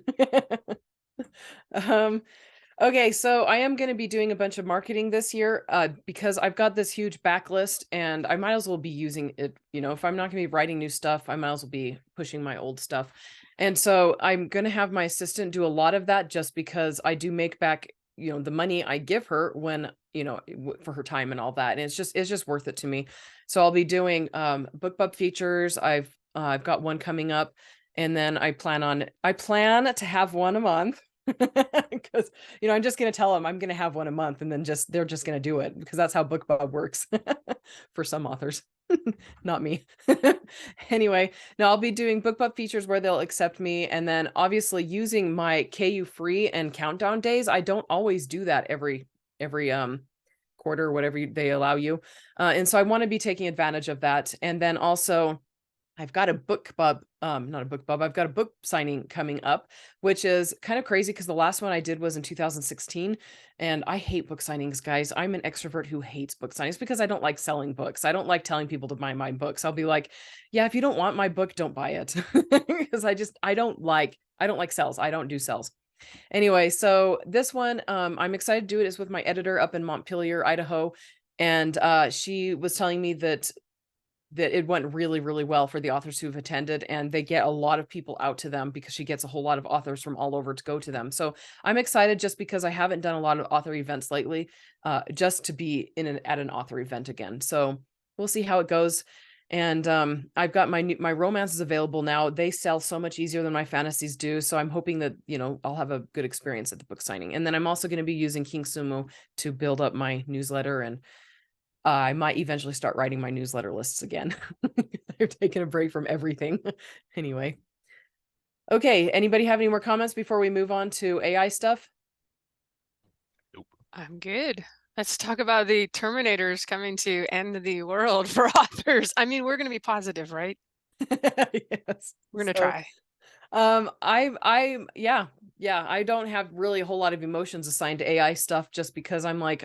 Okay, so I am going to be doing a bunch of marketing this year because I've got this huge backlist, and I might as well be using it. If I'm not going to be writing new stuff, I might as well be pushing my old stuff. And so I'm going to have my assistant do a lot of that, just because I do make back, the money I give her when, for her time and all that. And it's just worth it to me. So I'll be doing BookBub features. I've got one coming up, and then I plan to have one a month. Because I'm just going to tell them I'm going to have one a month, and then they're just going to do it, because that's how BookBub works for some authors. Not me. Anyway, now I'll be doing BookBub features where they'll accept me, and then obviously using my KU free and countdown days. I don't always do that every quarter, whatever they allow you, and so I want to be taking advantage of that. And then also, I've got a BookBub, not a BookBub, I've got a book signing coming up, which is kind of crazy because the last one I did was in 2016, and I hate book signings, guys. I'm an extrovert who hates book signings because I don't like selling books. I don't like telling people to buy my books. I'll be like, yeah, if you don't want my book, don't buy it. Because I don't like sales. I don't do sales. Anyway, so this one, I'm excited to do it. It's with my editor up in Montpelier, Idaho. And she was telling me that it went really, really well for the authors who've attended, and they get a lot of people out to them because she gets a whole lot of authors from all over to go to them. So I'm excited, just because I haven't done a lot of author events lately, just to be at an author event again. So we'll see how it goes. And I've got my romances available now. They sell so much easier than my fantasies do. So I'm hoping that, I'll have a good experience at the book signing. And then I'm also going to be using King Sumo to build up my newsletter, and I might eventually start writing my newsletter lists again. I've taken a break from everything. Anyway. Okay. Anybody have any more comments before we move on to AI stuff? Nope. I'm good. Let's talk about the Terminators coming to end the world for authors. I mean, we're going to be positive, right? Yes. We're going to try. Yeah, I don't have really a whole lot of emotions assigned to AI stuff, just because my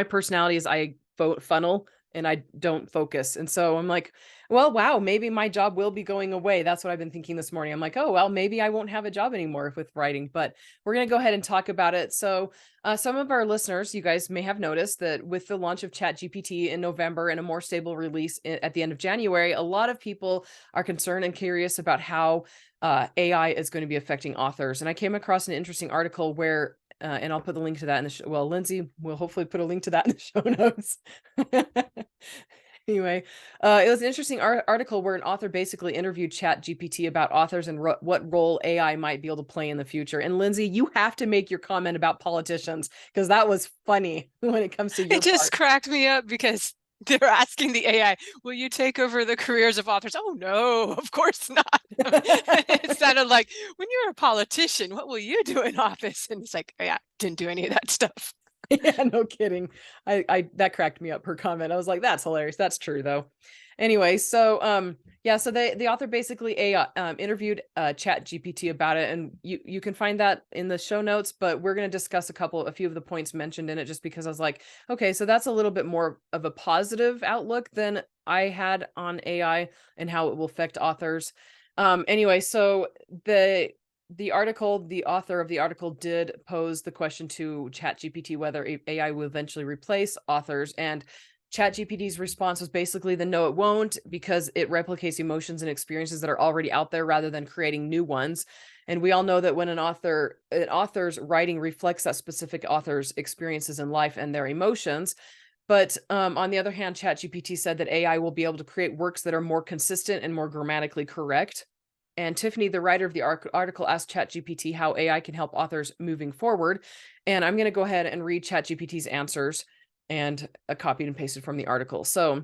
personality is I funnel and I don't focus. And so I'm like, well, wow, maybe my job will be going away. That's what I've been thinking this morning. I'm like, oh, well, maybe I won't have a job anymore with writing, but we're going to go ahead and talk about it. So some of our listeners, you guys may have noticed that with the launch of ChatGPT in November and a more stable release at the end of January, a lot of people are concerned and curious about how AI is going to be affecting authors. And I came across an interesting article where and I'll put the link to that in the Lindsey will hopefully put a link to that in the show notes. Anyway, it was an interesting article where an author basically interviewed ChatGPT about authors and what role AI might be able to play in the future. And Lindsey, you have to make your comment about politicians because that was funny when it comes to your It just part. cracked me up because they're asking the AI, will you take over the careers of authors? Oh, no, of course not. It sounded like, when you're a politician, what will you do in office? And it's like, yeah, didn't do any of that stuff. Yeah, no kidding. I that cracked me up, her comment. I was like, that's hilarious. That's true though. Anyway, so yeah, so the author basically interviewed Chat GPT about it, and you can find that in the show notes, but we're going to discuss a few of the points mentioned in it just because I was like, okay, so that's a little bit more of a positive outlook than I had on AI and how it will affect authors. Anyway, so the author of the article did pose the question to ChatGPT whether AI will eventually replace authors, and ChatGPT's response was basically the no, it won't, because it replicates emotions and experiences that are already out there rather than creating new ones. And we all know that when an author's writing reflects that specific author's experiences in life and their emotions. But on the other hand, ChatGPT said that AI will be able to create works that are more consistent and more grammatically correct. And Tiffany, the writer of the article, asked ChatGPT how AI can help authors moving forward. And I'm going to go ahead and read ChatGPT's answers and copied and pasted from the article. So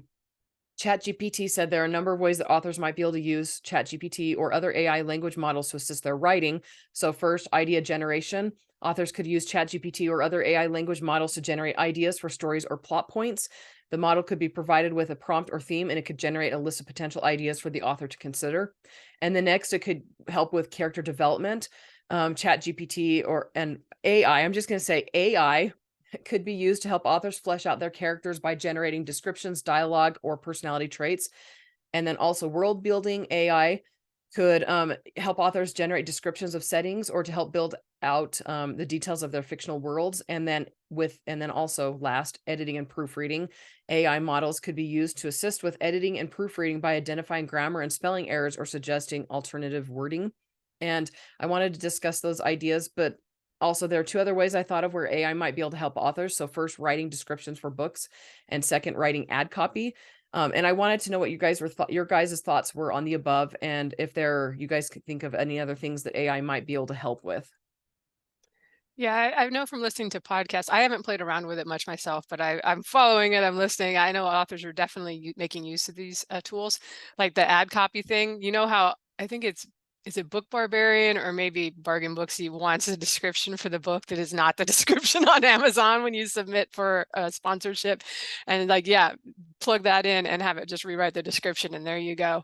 ChatGPT said there are a number of ways that authors might be able to use ChatGPT or other AI language models to assist their writing. So first, idea generation. Authors could use ChatGPT or other AI language models to generate ideas for stories or plot points. The model could be provided with a prompt or theme, and it could generate a list of potential ideas for the author to consider. And the next, it could help with character development. ChatGPT and AI, I'm just going to say AI could be used to help authors flesh out their characters by generating descriptions, dialogue, or personality traits. And then also world building AI could help authors generate descriptions of settings or to help build out the details of their fictional worlds. And then also last, editing and proofreading. AI models could be used to assist with editing and proofreading by identifying grammar and spelling errors or suggesting alternative wording. And I wanted to discuss those ideas, but also there are two other ways I thought of where AI might be able to help authors. So first, writing descriptions for books, and second, writing ad copy. And I wanted to know what your guys' thoughts were on the above, and if you guys could think of any other things that AI might be able to help with. Yeah, I know from listening to podcasts, I haven't played around with it much myself, but I'm following it, I'm listening. I know authors are definitely making use of these tools, like the ad copy thing. You know how, I think is it Book Barbarian or maybe Bargain Booksy wants a description for the book that is not the description on Amazon when you submit for a sponsorship. And like, yeah, plug that in and have it just rewrite the description, and there you go.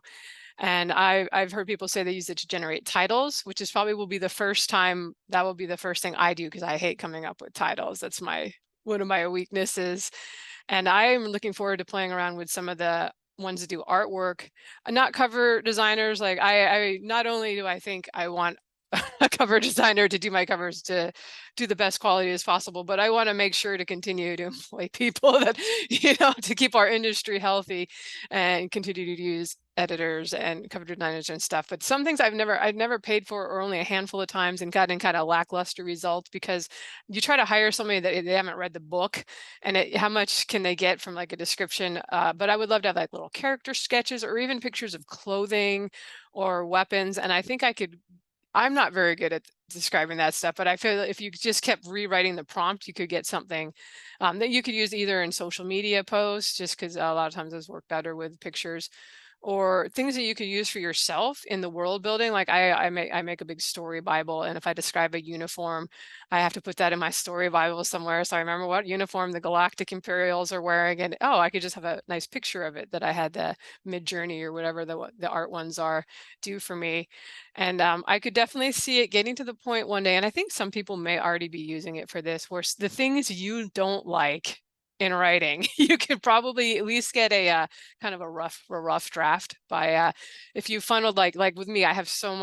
And I've heard people say they use it to generate titles, which is probably will be the first time, that will be the first thing I do, because I hate coming up with titles. That's one of my weaknesses. And I'm looking forward to playing around with some of the ones that do artwork, not cover designers. Like I not only do I think I want a cover designer to do my covers to do the best quality as possible, but I want to make sure to continue to employ people that, to keep our industry healthy and continue to use editors and cover designers and stuff. But some things I've never paid for, or only a handful of times, and gotten kind of lackluster results, because you try to hire somebody that they haven't read the book, and how much can they get from like a description? But I would love to have like little character sketches or even pictures of clothing or weapons. And I think I'm not very good at describing that stuff, but I feel that if you just kept rewriting the prompt, you could get something that you could use either in social media posts, just because a lot of times those work better with pictures, or things that you could use for yourself in the world building. Like I make a big story Bible, and if I describe a uniform, I have to put that in my story Bible somewhere, so I remember what uniform the Galactic Imperials are wearing, and I could just have a nice picture of it that I had the Mid-Journey or whatever the art ones are do for me. And I could definitely see it getting to the point one day, and I think some people may already be using it for this, where the things you don't like in writing, you could probably at least get a kind of a rough draft by if you funneled like with me, I have so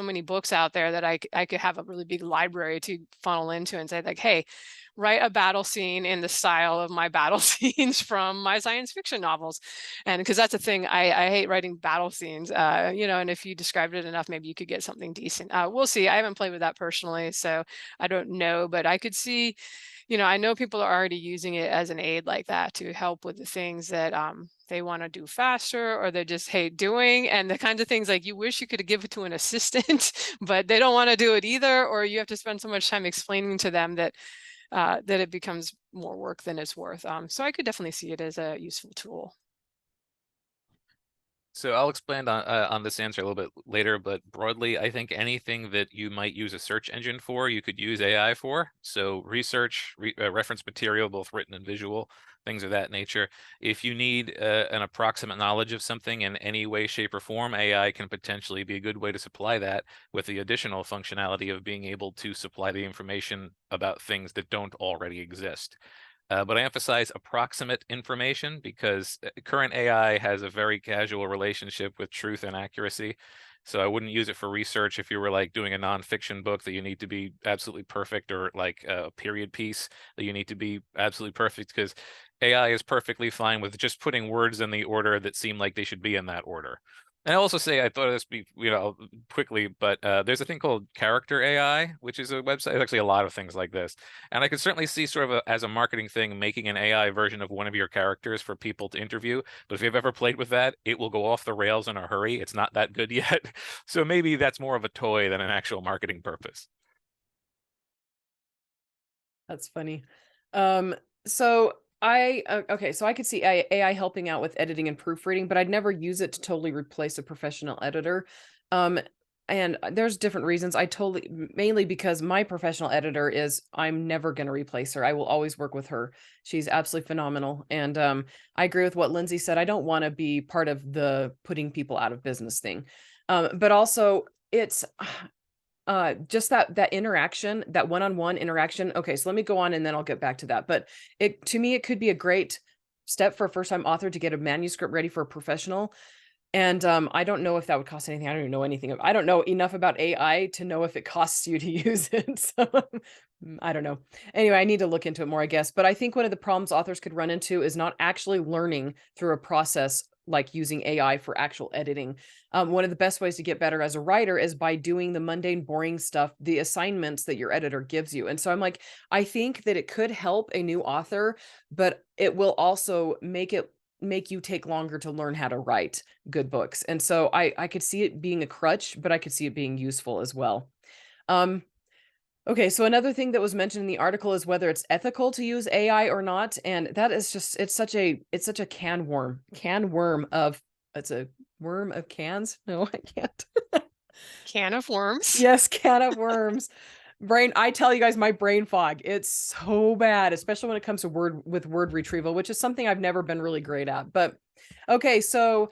many books out there that I could have a really big library to funnel into and say like, hey, write a battle scene in the style of my battle scenes from my science fiction novels. And because that's the thing, I hate writing battle scenes, and if you described it enough, maybe you could get something decent. We'll see. I haven't played with that personally, so I don't know, but I could see you know, I know people are already using it as an aid like that to help with the things that they want to do faster, or they just hate doing, and the kinds of things like you wish you could give it to an assistant, but they don't want to do it either, or you have to spend so much time explaining to them that that it becomes more work than it's worth. So I could definitely see it as a useful tool. So I'll expand on this answer a little bit later, but broadly, I think anything that you might use a search engine for, you could use AI for. So research, reference material, both written and visual, things of that nature. If you need an approximate knowledge of something in any way, shape, or form, AI can potentially be a good way to supply that, with the additional functionality of being able to supply the information about things that don't already exist. But I emphasize approximate information because current AI has a very casual relationship with truth and accuracy. So I wouldn't use it for research if you were like doing a nonfiction book that you need to be absolutely perfect, or like a period piece that you need to be absolutely perfect, because AI is perfectly fine with just putting words in the order that seem like they should be in that order. And I also say, I thought of this, quickly, but there's a thing called Character AI, which is a website. There's actually a lot of things like this. And I could certainly see sort of as a marketing thing, making an AI version of one of your characters for people to interview. But if you've ever played with that, it will go off the rails in a hurry. It's not that good yet. So maybe that's more of a toy than an actual marketing purpose. That's funny. So okay, so I could see AI helping out with editing and proofreading, but I'd never use it to totally replace a professional editor. Um, and there's different reasons. Mainly because my professional editor I'm never going to replace her. I will always work with her. She's absolutely phenomenal. And I agree with what Lindsey said. I don't want to be part of the putting people out of business thing. But also it's just that interaction, that one-on-one interaction. Okay, so let me go on and then I'll get back to that. But to me, it could be a great step for a first-time author to get a manuscript ready for a professional. And I don't know if that would cost anything. I don't even know anything. I don't know enough about AI to know if it costs you to use it. So I don't know. Anyway, I need to look into it more, I guess. But I think one of the problems authors could run into is not actually learning through a process like using AI for actual editing. One of the best ways to get better as a writer is by doing the mundane, boring stuff, the assignments that your editor gives you. And so I'm like, I think that it could help a new author, but it will also make you take longer to learn how to write good books. And so I could see it being a crutch, but I could see it being useful as well. Okay, so another thing that was mentioned in the article is whether it's ethical to use AI or not, and that is just it's such a can worm of it's a worm of cans. No, I can't. Can of worms. Yes, can of worms. I tell you guys, my brain fog, it's so bad, especially when it comes to word retrieval, which is something I've never been really great at. But okay, so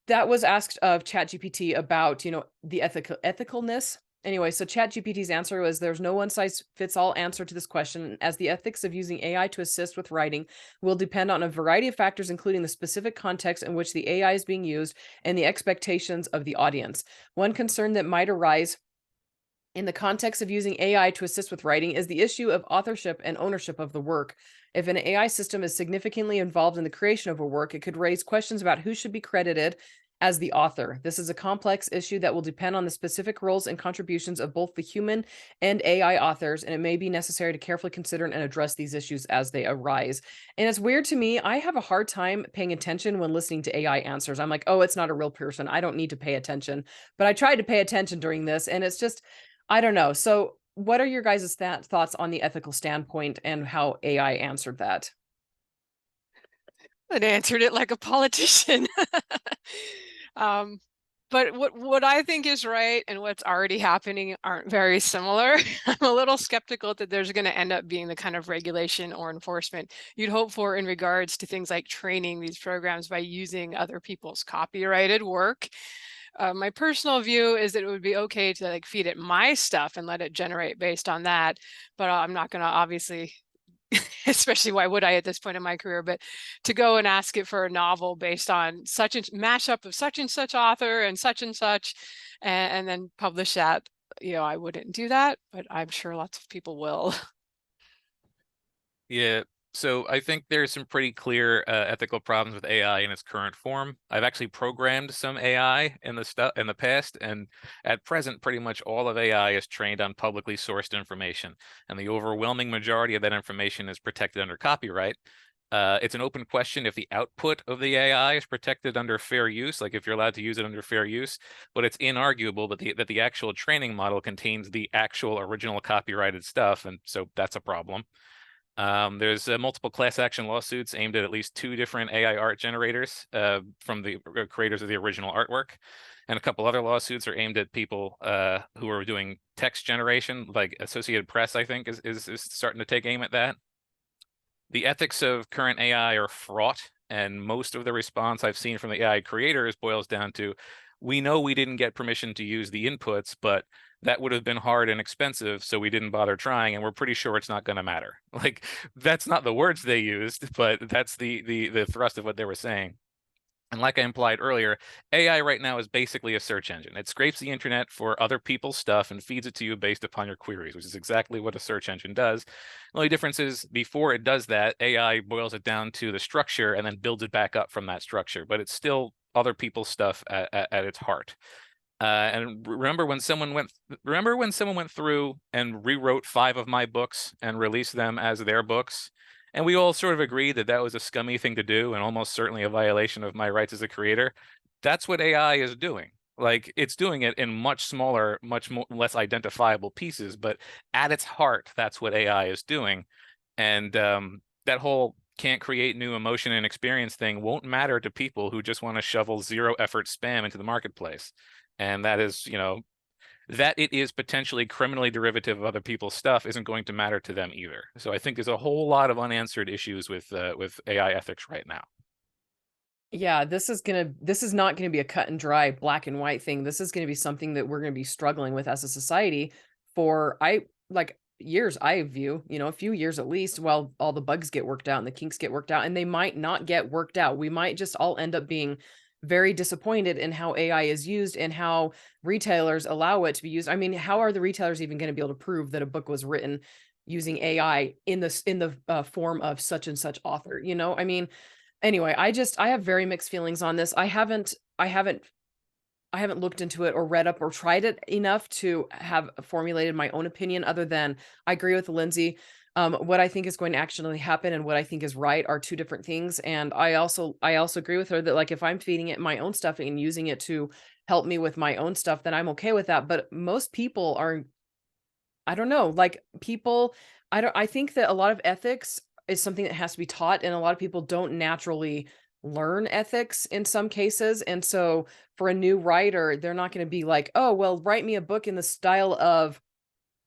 that was asked of ChatGPT about, the ethicalness. Anyway, so ChatGPT's answer was there's no one size fits all answer to this question, as the ethics of using AI to assist with writing will depend on a variety of factors, including the specific context in which the AI is being used and the expectations of the audience. One concern that might arise in the context of using AI to assist with writing is the issue of authorship and ownership of the work. If an AI system is significantly involved in the creation of a work, it could raise questions about who should be credited as the author. This is a complex issue that will depend on the specific roles and contributions of both the human and AI authors, and it may be necessary to carefully consider and address these issues as they arise. And it's weird to me. I have a hard time paying attention when listening to AI answers. I'm like, oh, it's not a real person. I don't need to pay attention. But I tried to pay attention during this, and it's just, I don't know. So what are your guys' thoughts on the ethical standpoint and how AI answered that? It answered it like a politician. But what I think is right and what's already happening aren't very similar. I'm a little skeptical that there's going to end up being the kind of regulation or enforcement you'd hope for in regards to things like training these programs by using other people's copyrighted work. My personal view is that it would be okay to like feed it my stuff and let it generate based on that, but I'm not going to obviously, especially why would I at this point in my career, but to go and ask it for a novel based on such a mashup of such and such author and such, and then publish that, I wouldn't do that, but I'm sure lots of people will. Yeah, So I think there's some pretty clear ethical problems with AI in its current form. I've actually programmed some AI in the past, and at present, pretty much all of AI is trained on publicly sourced information, and the overwhelming majority of that information is protected under copyright. It's an open question if the output of the AI is protected under fair use, like if you're allowed to use it under fair use, but it's inarguable that the actual training model contains the actual original copyrighted stuff, and so that's a problem. There's multiple class action lawsuits aimed at least 2 different AI art generators from the creators of the original artwork. And a couple other lawsuits are aimed at people who are doing text generation, like Associated Press, I think, is starting to take aim at that. The ethics of current AI are fraught, and most of the response I've seen from the AI creators boils down to, we know we didn't get permission to use the inputs, but that would have been hard and expensive, so we didn't bother trying, and we're pretty sure it's not going to matter. Like, that's not the words they used, but that's the thrust of what they were saying. And like I implied earlier, AI right now is basically a search engine. It scrapes the internet for other people's stuff and feeds it to you based upon your queries, which is exactly what a search engine does. The only difference is before it does that, AI boils it down to the structure and then builds it back up from that structure, but it's still other people's stuff at its heart. And remember when someone went through and rewrote 5 of my books and released them as their books? And we all sort of agreed that that was a scummy thing to do and almost certainly a violation of my rights as a creator. That's what AI is doing. Like, it's doing it in much smaller, less identifiable pieces, but at its heart, that's what AI is doing. And that whole can't create new emotion and experience thing won't matter to people who just want to shovel 0 effort spam into the marketplace. And that is, that it is potentially criminally derivative of other people's stuff isn't going to matter to them either. So I think there's a whole lot of unanswered issues with AI ethics right now. Yeah, this is not gonna be a cut and dry black and white thing. This is gonna be something that we're gonna be struggling with as a society for years, I view, a few years at least, while all the bugs get worked out and the kinks get worked out, and they might not get worked out. We might just all end up being very disappointed in how AI is used and how retailers allow it to be used. I mean, how are the retailers even going to be able to prove that a book was written using AI in the form of such and such author? I mean, anyway, I have very mixed feelings on this. I haven't looked into it or read up or tried it enough to have formulated my own opinion other than I agree with Lindsey. What I think is going to actually happen and what I think is right are 2 different things. And I also agree with her that, like, if I'm feeding it my own stuff and using it to help me with my own stuff, then I'm okay with that. But most people are, I don't know, like, I think that a lot of ethics is something that has to be taught, and a lot of people don't naturally learn ethics in some cases. And so for a new writer, they're not going to be like, "Oh, well, write me a book in the style of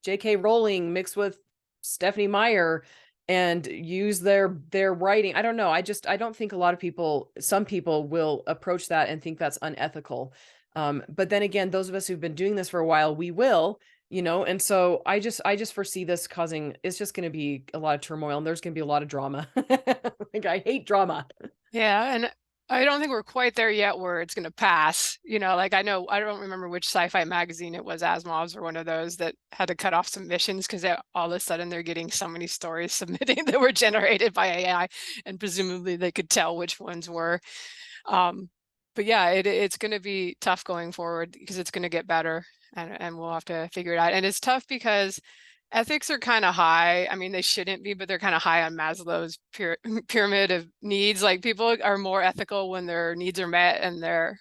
J.K. Rowling mixed with Stephanie Meyer and use their writing." I don't know. I don't think a lot of people, some people will approach that and think that's unethical. But then again, those of us who've been doing this for a while, we will, and so I just foresee this causing, it's just going to be a lot of turmoil and there's going to be a lot of drama. Like, I hate drama. Yeah, and I don't think we're quite there yet where it's going to pass. Like, I don't remember which sci-fi magazine it was, Asimov's or one of those, that had to cut off submissions because all of a sudden they're getting so many stories submitting that were generated by AI, and presumably they could tell which ones were. But yeah, it's going to be tough going forward because it's going to get better, and we'll have to figure it out. And it's tough because ethics are kind of high. I mean, they shouldn't be, but they're kind of high on Maslow's pyramid of needs. Like, people are more ethical when their needs are met and they're,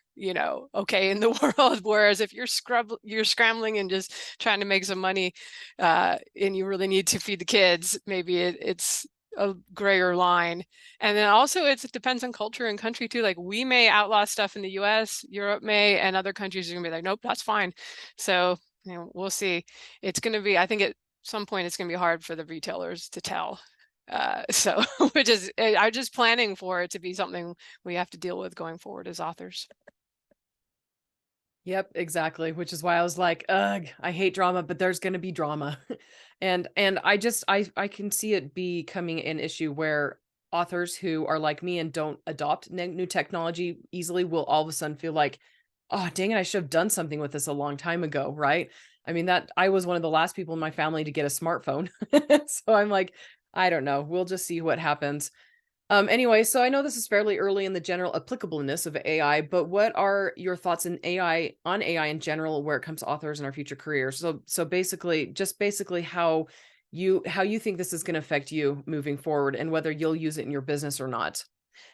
okay in the world. Whereas if you're scrambling and just trying to make some money, and you really need to feed the kids, maybe it's a grayer line. And then also it depends on culture and country too. Like, we may outlaw stuff in the US, Europe may, and other countries are gonna be like, nope, that's fine. So, we'll see. It's going to be, I think at some point it's going to be hard for the retailers to tell. So I'm just planning for it to be something we have to deal with going forward as authors. Yep, exactly. Which is why I was like, ugh, I hate drama, but there's going to be drama. And I can see it becoming an issue where authors who are like me and don't adopt new technology easily will all of a sudden feel like, oh, dang it, I should have done something with this a long time ago, right? I mean, that I was one of the last people in my family to get a smartphone. So I'm like, I don't know. We'll just see what happens. Anyway, so I know this is fairly early in the general applicableness of AI, but what are your thoughts on AI in general, where it comes to authors and our future careers? So basically how you think this is going to affect you moving forward, and whether you'll use it in your business or not.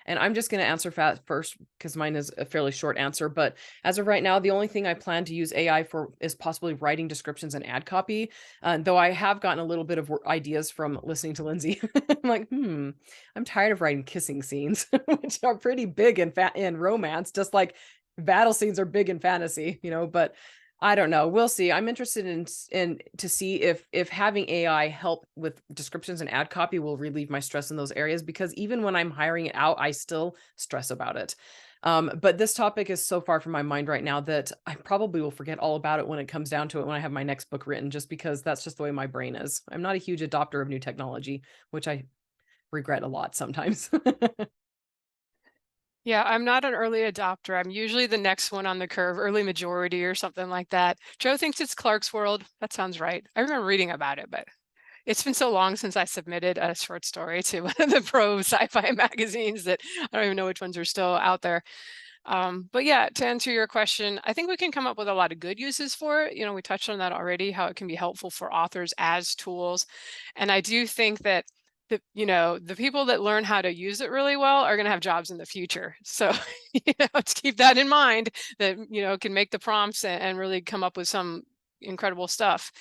And I'm just going to answer first because mine is a fairly short answer. But as of right now, the only thing I plan to use AI for is possibly writing descriptions and ad copy. Though I have gotten a little bit of ideas from listening to Lindsey. I'm like, I'm tired of writing kissing scenes, which are pretty big in romance, just like battle scenes are big in fantasy, but I don't know. We'll see. I'm interested in to see if having AI help with descriptions and ad copy will relieve my stress in those areas, because even when I'm hiring it out, I still stress about it. But this topic is so far from my mind right now that I probably will forget all about it when it comes down to it, when I have my next book written, just because that's just the way my brain is. I'm not a huge adopter of new technology, which I regret a lot sometimes. Yeah, I'm not an early adopter. I'm usually the next one on the curve, early majority or something like that. Joe thinks it's Clark's World. That sounds right. I remember reading about it, but it's been so long since I submitted a short story to one of the pro sci-fi magazines that I don't even know which ones are still out there. But yeah, to answer your question, I think we can come up with a lot of good uses for it. We touched on that already, how it can be helpful for authors as tools. And I do think that the people that learn how to use it really well are going to have jobs in the future. So, let's keep that in mind, that, can make the prompts and really come up with some incredible stuff.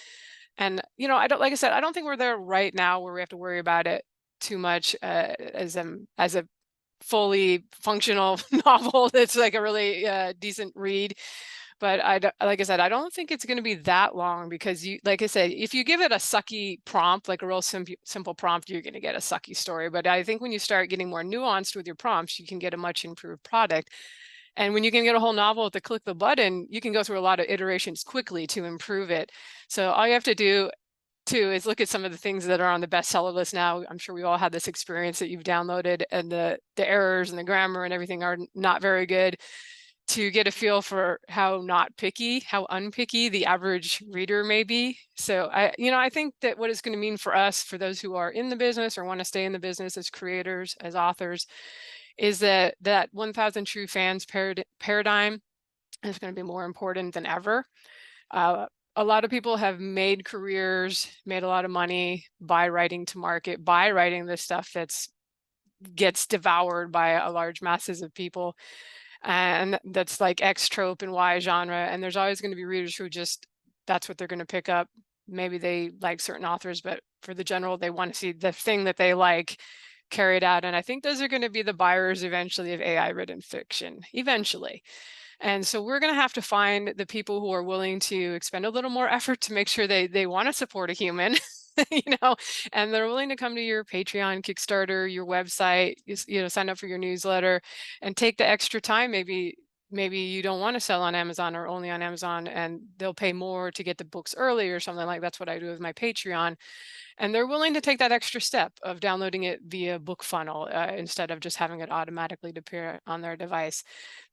And, I don't, like I said, I don't think we're there right now where we have to worry about it too much as a fully functional novel that's like a really decent read. But like I said, I don't think it's going to be that long, because like I said, if you give it a sucky prompt, like a real simple prompt, you're going to get a sucky story. But I think when you start getting more nuanced with your prompts, you can get a much improved product. And when you can get a whole novel with the click the button, you can go through a lot of iterations quickly to improve it. So all you have to do too is look at some of the things that are on the bestseller list now. I'm sure we all had this experience that you've downloaded, and the errors and the grammar and everything are not very good, to get a feel for how unpicky the average reader may be. So I think that what it's going to mean for us, for those who are in the business or want to stay in the business as creators, as authors, is that 1,000 true fans paradigm is going to be more important than ever. A lot of people have made careers, made a lot of money by writing to market, by writing this stuff that's gets devoured by a large masses of people. And that's like X trope and Y genre. And there's always going to be readers who just, that's what they're going to pick up. Maybe they like certain authors, but for the general, they want to see the thing that they like carried out. And I think those are going to be the buyers eventually of AI written fiction, eventually. And so we're going to have to find the people who are willing to expend a little more effort to make sure they want to support a human, and they're willing to come to your Patreon, Kickstarter, your website, sign up for your newsletter, and take the extra time. Maybe you don't want to sell on Amazon or only on Amazon, and they'll pay more to get the books early or something like that's what I do with my Patreon. And they're willing to take that extra step of downloading it via book funnel instead of just having it automatically appear on their device.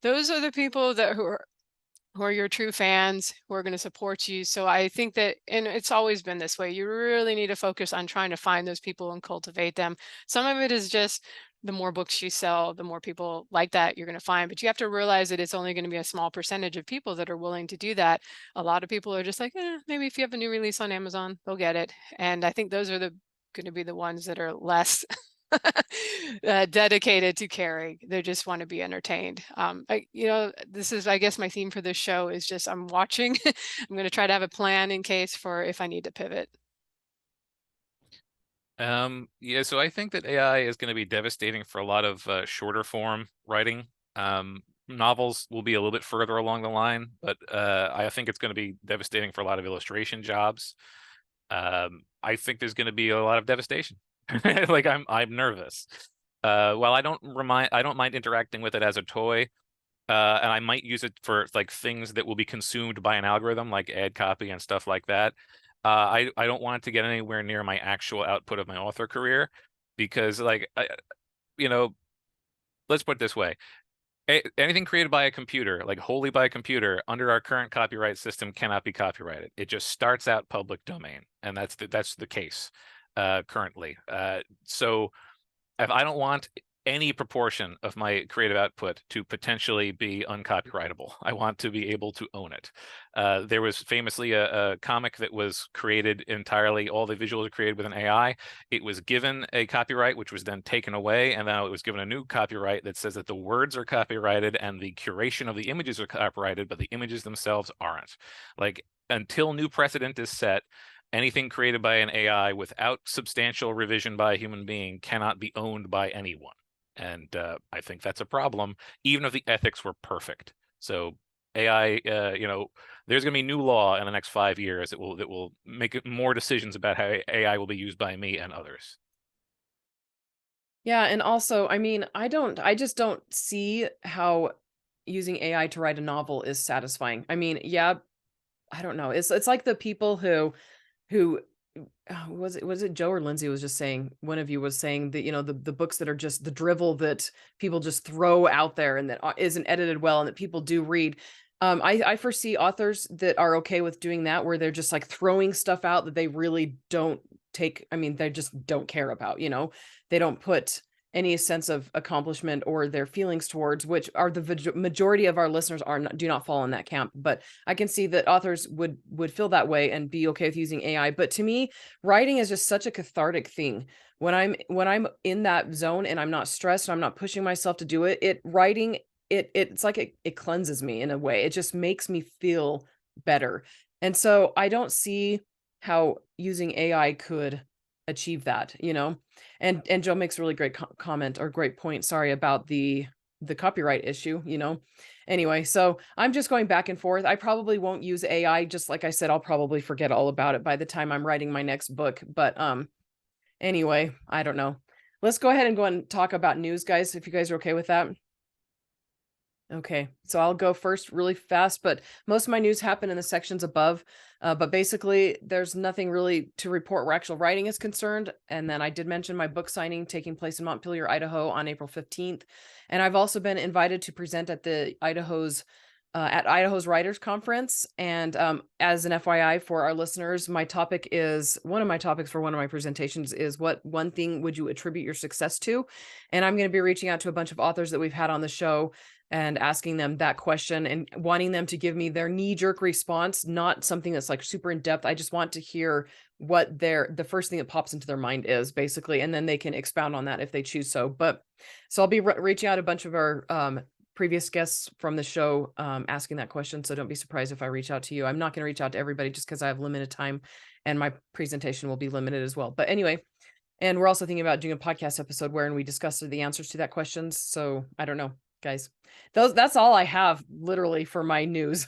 Those are the people who are your true fans, who are going to support you. So I think that, and it's always been this way, you really need to focus on trying to find those people and cultivate them. Some of it is just the more books you sell, the more people like that you're going to find. But you have to realize that it's only going to be a small percentage of people that are willing to do that. A lot of people are just like, maybe if you have a new release on Amazon, they'll get it. And I think those are going to be the ones that are less dedicated to caring. They just want to be entertained. This is, I guess, my theme for this show is just I'm watching. I'm going to try to have a plan in case for if I need to pivot. Yeah, so I think that AI is going to be devastating for a lot of shorter form writing. Novels will be a little bit further along the line, but I think it's going to be devastating for a lot of illustration jobs. I think there's going to be a lot of devastation. Like I'm nervous. While I don't mind interacting with it as a toy, and I might use it for like things that will be consumed by an algorithm, like ad copy and stuff like that. I don't want it to get anywhere near my actual output of my author career, because let's put it this way. Anything created by a computer, like wholly by a computer, under our current copyright system cannot be copyrighted. It just starts out public domain, and that's the case. currently. So if I don't want any proportion of my creative output to potentially be uncopyrightable, I want to be able to own it. There was famously a comic that was created entirely, all the visuals are created with an AI. It was given a copyright, which was then taken away, and now it was given a new copyright that says that the words are copyrighted and the curation of the images are copyrighted, but the images themselves aren't. Like, until new precedent is set, anything created by an AI without substantial revision by a human being cannot be owned by anyone. And I think that's a problem, even if the ethics were perfect. So AI, there's going to be new law in the next 5 years that will make more decisions about how AI will be used by me and others. Yeah, and also, I mean, I just don't see how using AI to write a novel is satisfying. I mean, yeah, I don't know. It's like the people who was it Joe or Lindsay was just saying, one of you was saying that, the books that are just the drivel that people just throw out there and that isn't edited well and that people do read. I foresee authors that are okay with doing that, where they're just like throwing stuff out that they really don't they just don't care about, they don't put any sense of accomplishment or their feelings towards, which are the majority of our listeners do not fall in that camp. But I can see that authors would feel that way and be okay with using AI. But to me, writing is just such a cathartic thing. When I'm in that zone and I'm not stressed, I'm not pushing myself to do it. It's like it cleanses me in a way. It just makes me feel better. And so I don't see how using AI could achieve that, And Joe makes a really great comment or great point, sorry, about the copyright issue, Anyway, so I'm just going back and forth. I probably won't use AI. Just like I said, I'll probably forget all about it by the time I'm writing my next book. But anyway, I don't know. Let's go ahead and go and talk about news, guys, if you guys are okay with that. Okay, so I'll go first really fast, but most of my news happened in the sections above. But basically, there's nothing really to report where actual writing is concerned. And then I did mention my book signing taking place in Montpelier, Idaho on April 15th. And I've also been invited to present at Idaho's Writers Conference. And as an FYI for our listeners, one of my topics for one of my presentations is, what one thing would you attribute your success to? And I'm going to be reaching out to a bunch of authors that we've had on the show and asking them that question and wanting them to give me their knee-jerk response, not something that's like super in depth. I just want to hear what the first thing that pops into their mind is, basically, and then they can expound on that if they choose so. So I'll be reaching out a bunch of our previous guests from the show, asking that question. So don't be surprised if I reach out to you. I'm not going to reach out to everybody just because I have limited time and my presentation will be limited as well. But anyway, and we're also thinking about doing a podcast episode wherein we discuss the answers to that questions. So I don't know, guys. That's all I have literally for my news.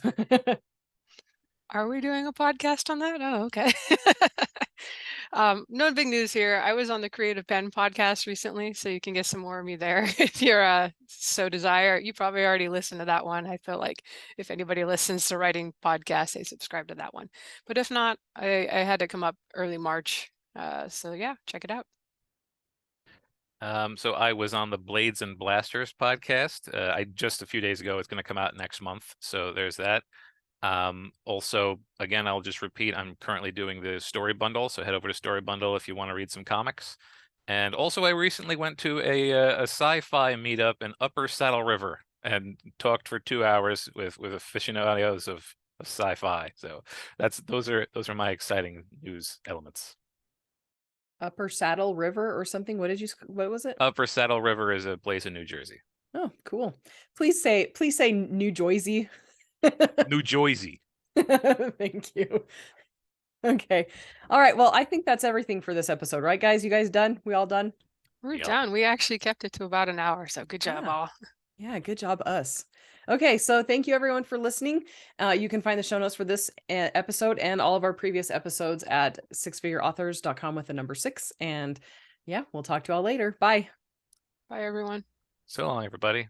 Are we doing a podcast on that? Oh, okay. No big news here. I was on the Creative Pen podcast recently, so you can get some more of me there if you're so desire. You probably already listened to that one. I feel like if anybody listens to writing podcasts, they subscribe to that one. But if not, I had to come up early March. So yeah, check it out. So I was on the Blades and Blasters podcast. Just a few days ago, it's going to come out next month. So there's that. Also, again, I'll just repeat, I'm currently doing the Story Bundle. So head over to Story Bundle if you want to read some comics. And also, I recently went to a sci-fi meetup in Upper Saddle River and talked for 2 hours with aficionados of sci-fi. So those are my exciting news elements. Upper Saddle River or something. What was it? Upper Saddle River is a place in New Jersey. Oh, cool. Please say New Jersey. New Jersey. Thank you. Okay. All right. Well, I think that's everything for this episode, right, guys? You guys done? We all done? We're done. We actually kept it to about an hour, so good job, all. Yeah, good job, us. Okay, so thank you everyone for listening. You can find the show notes for this episode and all of our previous episodes at sixfigureauthors.com with the number 6. And yeah, we'll talk to you all later. Bye. Bye, everyone. So long, everybody.